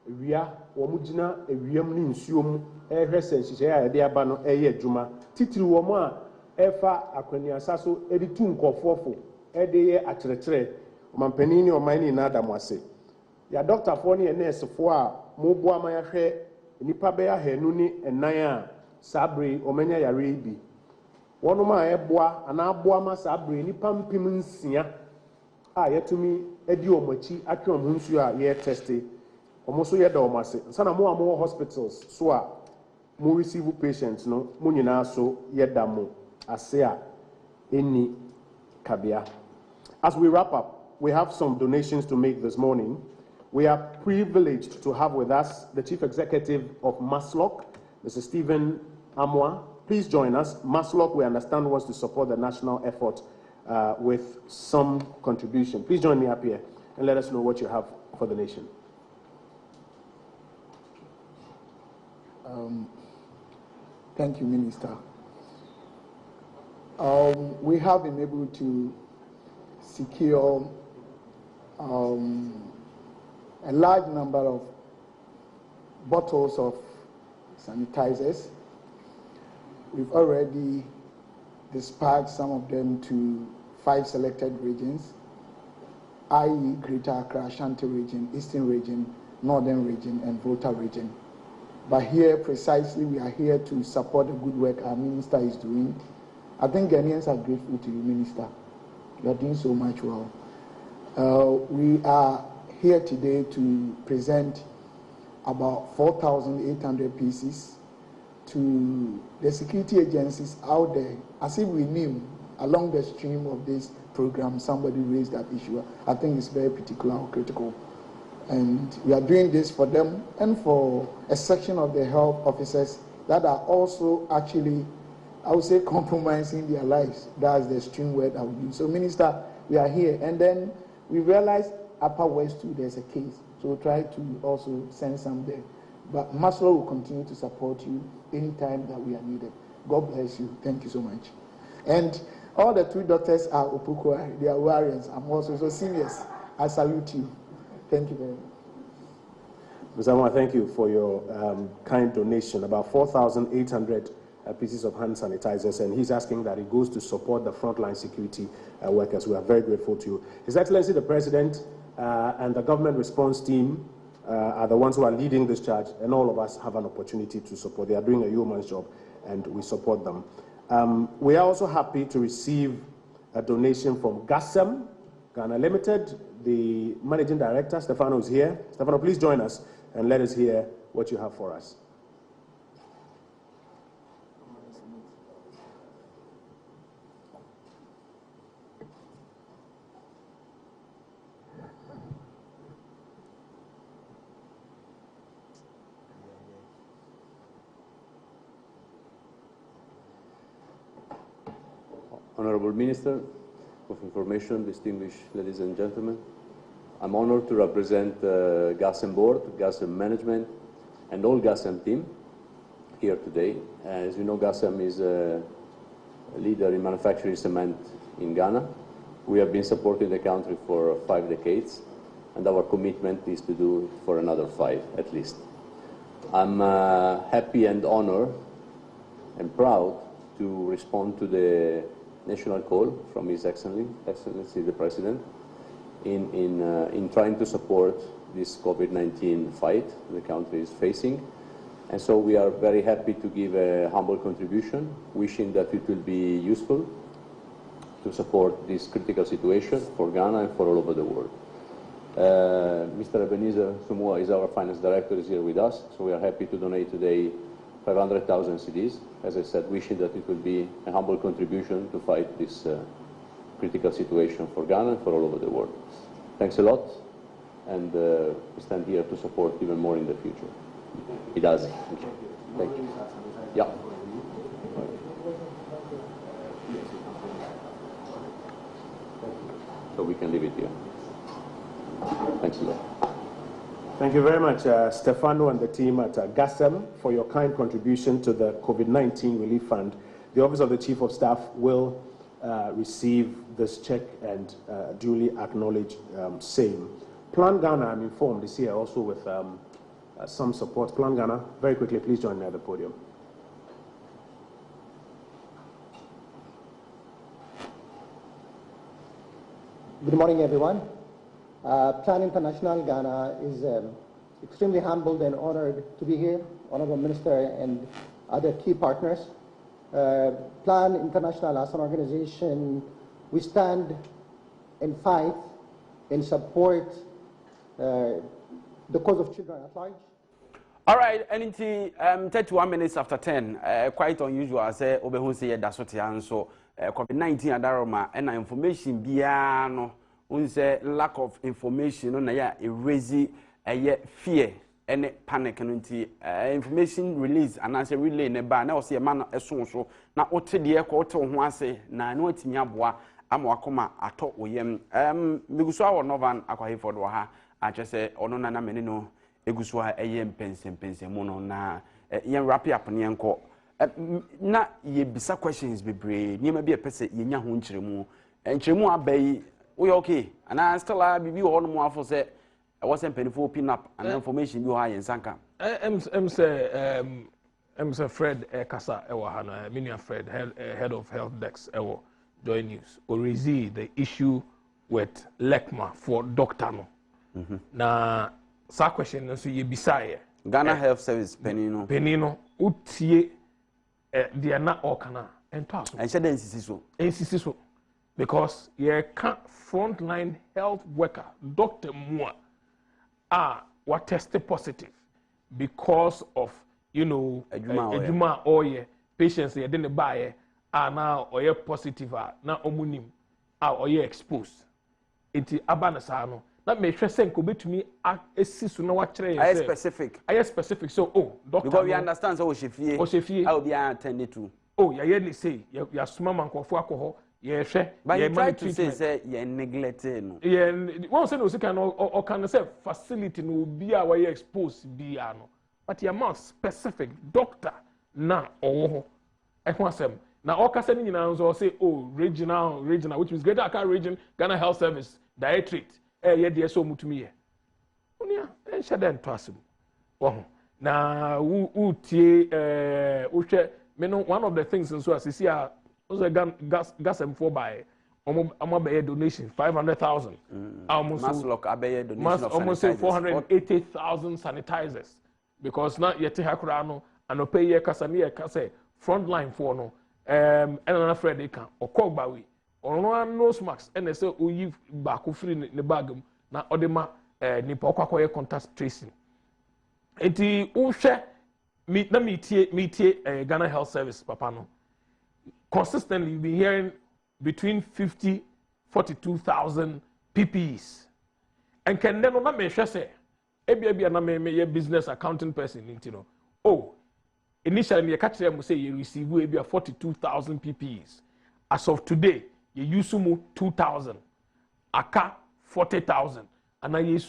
ewia wo mugina ewiam ni nsuom ehwe senhihye a yede aba no eye adwuma titiri wo mo a efa akwaniasa so edi tu nkofofo ede ye akyerɛkyerɛ omampani ni oman ni na adam ase ya doctor fo ne nurse fo a moboa ma yahwe nipa be ahenu ni enan a sabre omanya yare bi wonoma eboa ana aboa ma sabre nipa mpim nsia a yetumi edi omachi atwe omunsu a ye teste omoso ye da omase sana mo amo hospitals so a mo receive patients no mo nyina so ye da mo ase a eni kabia. As we wrap up, we have some donations to make this morning. We are privileged to have with us the Chief Executive of Maslock, Mr. Stephen Amwa. Please join us. Maslock, we understand, wants to support the national effort with some contribution. Please join me up here and let us know what you have for the nation. Thank you, Minister. We have been able to secure a large number of bottles of sanitizers. We've already dispatched some of them to 5 selected regions, i.e. Greater Accra, Ashanti region, Eastern region, Northern region, and Volta region. But here, precisely, we are here to support the good work our minister is doing. I think Ghanaians are grateful to you, Minister. You are doing so much well. We are here today to present about 4,800 pieces to the security agencies out there, as if we knew along the stream of this program somebody raised that issue. I think it's very particular or critical. And we are doing this for them and for a section of the health officers that are also actually, I would say, compromising their lives. That's the stream word I would use. So, Minister, we are here. And then we realized Upper West too, there's a case. So we'll try to also send some there. But Maslow will continue to support you anytime that we are needed. God bless you. Thank you so much. And all the 2 doctors are Opukwa. They are warriors. I'm also so serious. I salute you. Thank you very much. Ms. Amwa, thank you for your kind donation. About 4,800 pieces of hand sanitizers, and he's asking that it goes to support the frontline security workers. We are very grateful to you. His Excellency the President and the government response team are the ones who are leading this charge, and all of us have an opportunity to support. They are doing a yeoman's job, and we support them. We are also happy to receive a donation from GASEM, Ghana Limited. The Managing Director, Stefano, is here. Stefano, please join us and let us hear what you have for us. Honorable Minister of Information, distinguished ladies and gentlemen, I'm honored to represent GASEM Board, GASEM Management, and all GASEM team here today. As you know, GASEM is a leader in manufacturing cement in Ghana. We have been supporting the country for 5 decades, and our commitment is to do it for another 5 at least. I'm happy and honored and proud to respond to the national call from His Excellency the President in trying to support this COVID-19 fight the country is facing. And so we are very happy to give a humble contribution, wishing that it will be useful to support this critical situation for Ghana and for all over the world. Mr. Ebenezer Sumua is our finance director, is here with us, so we are happy to donate today 500,000 CDs, as I said, wishing that it will be a humble contribution to fight this critical situation for Ghana and for all over the world. Thanks a lot, and we stand here to support even more in the future. It does. Thank you. Thank you. Yeah. So we can leave it here. Thanks a lot. Thank you very much, Stefano and the team at GASEM, for your kind contribution to the COVID-19 Relief Fund. The Office of the Chief of Staff will receive this check and duly acknowledge same. Plan Ghana, I'm informed, is here also with some support. Plan Ghana, very quickly, please join me at the podium. Good morning, everyone. Plan International Ghana is extremely humbled and honored to be here, Honorable Minister and other key partners. Plan International as an organization, we stand and fight and support the cause of children at large. All right, and 31 minutes after 10, quite unusual, I say, Obehusi, that's what I answer. COVID-19 adaroma, and information beyond. Unse lack of information on a raise a fear and panic and information release and as a relay in a bar now see a man as so now what the quarter one say na no tinyabwa amwakoma ato oyem miguso our novan akwahi for ha I just say ono na menino egusua eyem pense mono na yen wrap up nyenko na ye bisa questions bebre niam be pese yenya ho nkyeremu nkyeremu abai we okay and I still be all more for say I wasn't paying for pin up and information you high in Sanka. Say Fred Kasa Ewahana, Minia Fred, head of health desk Ewo Joy News, or raise the issue with LECMA for doctor no. Na sa question so ye bisaya Ghana Health Service Penino utie dia na okana ento so. And said insisi so. Because you can't frontline health worker, Dr. Mua, what tested positive because of, ejuma or patients they didn't buy now or positive now omunim or exposed. It's abanasano. That may sure send could be to me a no what specific. I specific. So doctor. Because we understand so Oshefie I will be attended to. Oh, yeah, say you're small man for alcohol. Yes, but you try to say you're neglected. No. Yeah, one say no, say can or can say facility no be our exposed be no. But you're more specific doctor na oh. I want some now. All can say ni na so say regional, which means Greater Accra Region Ghana Health Service Directorate. Yeah, there so mutumi here. Onia, share them to us. Oh, na tie one of the things in so as you see also gas and 4 by almost donation 500,000. Almost almost 480,000 sanitizers because now yet hakurano and pay ye kasani kase frontline for no and afraid they can or call bawi or no nose mask and they say we back free in the bag na odema nipa okwakoye contact tracing enti unhwe meet Ghana Health Service papa no consistently you've been hearing between 42,000 PPEs and can then not me say ebia na me business accounting person you know oh initially you catch them say you receive ebia 42,000 PPEs as of today you use 2,000 aka 40,000 and I use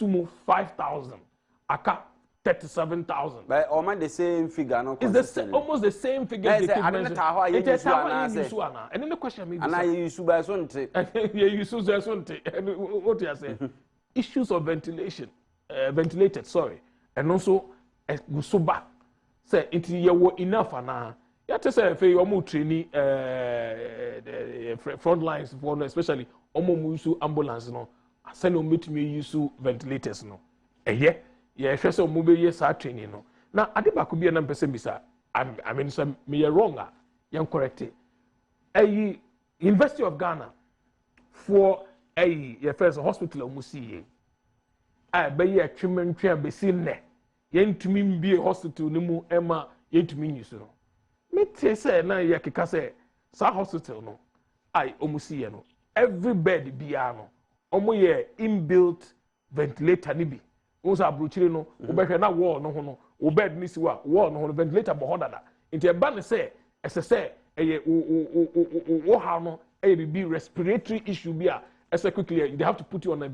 5,000 aka 37,000. But almost the same figure, no? It's almost the same figure. I don't know how you use one. And then the question maybe. And I use by Sunday. You use Sunday. And what you say? Issues of ventilation, ventilated. Sorry, and also Gusuba. Say it you enough and you have to say if you are training front lines for especially use ambulance no. Send you meet me use ventilators no. Yeah. Yeah, first of all, yes, training no. Now, I think I could be an bisa. I mean, some me wrong. You're correct. A University of Ghana for a first hospital musi. I be a treatment train be seen there. Yen to me be a hospital no mu Emma yen to me use no. Me say na ya kika say sa hospital no. I omusi no. Every bed be no. Omo ye inbuilt ventilator ni bi. Also abrochire no obehwe na wall no ho no obed ni siwa wall no ho ventilator bo hodada nti e ba ne say ese say eye wo ha no eye be respiratory issue bi a ese quickly they have to put you on a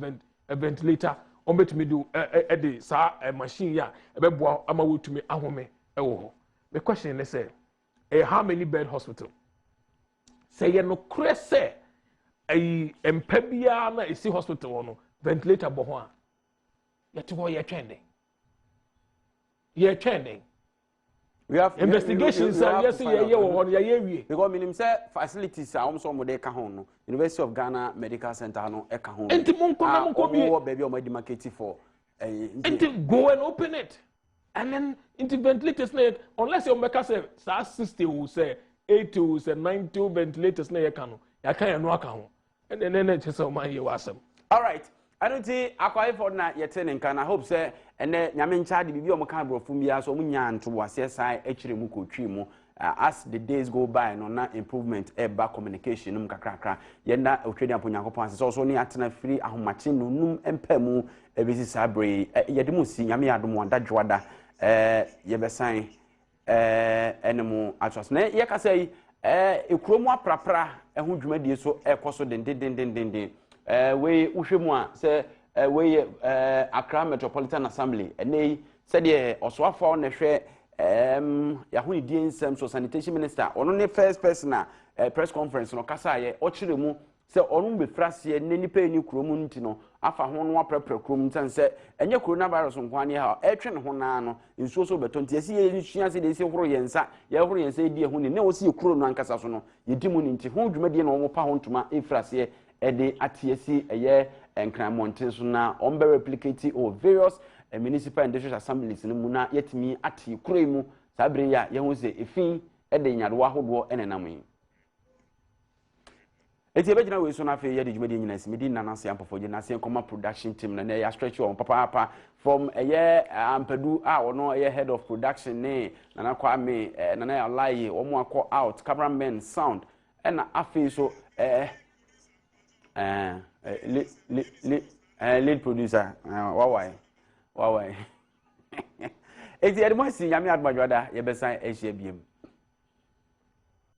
ventilator on betumi do the sa machine ya e be boa ama wotumi ahome e wo ho the question is say how many bed hospital say ye no kure say empa bia na esi hospital no ventilator bo ho a you're trending. You're trending. We have investigations. Yes, because minimum say facilities are also more kahon. University of Ghana Medical Center no kahon. Baby or market for. Go and open it, and then into ventilators. Unless your maker say 60 will say 80 will say 90 ventilators na yakano. Yakaya no kahon. And then just so my you awesome. All right. I don't think I for na yetene nkan I hope say ene nyame ncha de bibi o mka brofum bia so munya nto wase sai ekire mu kotwi mu as the days go by no na improvement eba communication num kakrakra yenda otwedi aponyankopon ase so ne atena free ahomache nunum empamu ebisi sabre yede mu si nyame adom wanda dwada yebesan enemu atwas na yekasai ekromu aprapra ehu dwumadie so ekoso den we uhwemu a se we Accra Metropolitan Assembly ene se de oswafo na hwe yahuni die nsem so sanitation minister ono ne first person press conference no kasa ye o kiremu se onu be frase ne nipa ni kromu nti no afa ho no aprapra kromu ntan se enye coronavirus nkwane ha etwe ne ho na no nsuo so beto nti esi ye nsua se de esi horo yensa ye horo yensa die ho ne ne osi ekuro no ankasa so no yedimu ni nti ho dwumadie no wo pa ho ntoma efrase ede atiesi eye enkramonten so na on be replicate of various municipal and district assemblies no mu na yetimi ati kuroi mu sabre ya ye ho se efin ede nyadewa hodo enenam yi eti ebegina we so na fe ye de dwumadi nyina simidi nanase ampofo na se koma production team na ya stretch on papa from eye ampadu a ono eye head of production ne nana kwame nana ya lie omo akọ out cameraman sound na afi so lead producer why eti edmo si nyame admadwada ye besan ehia biem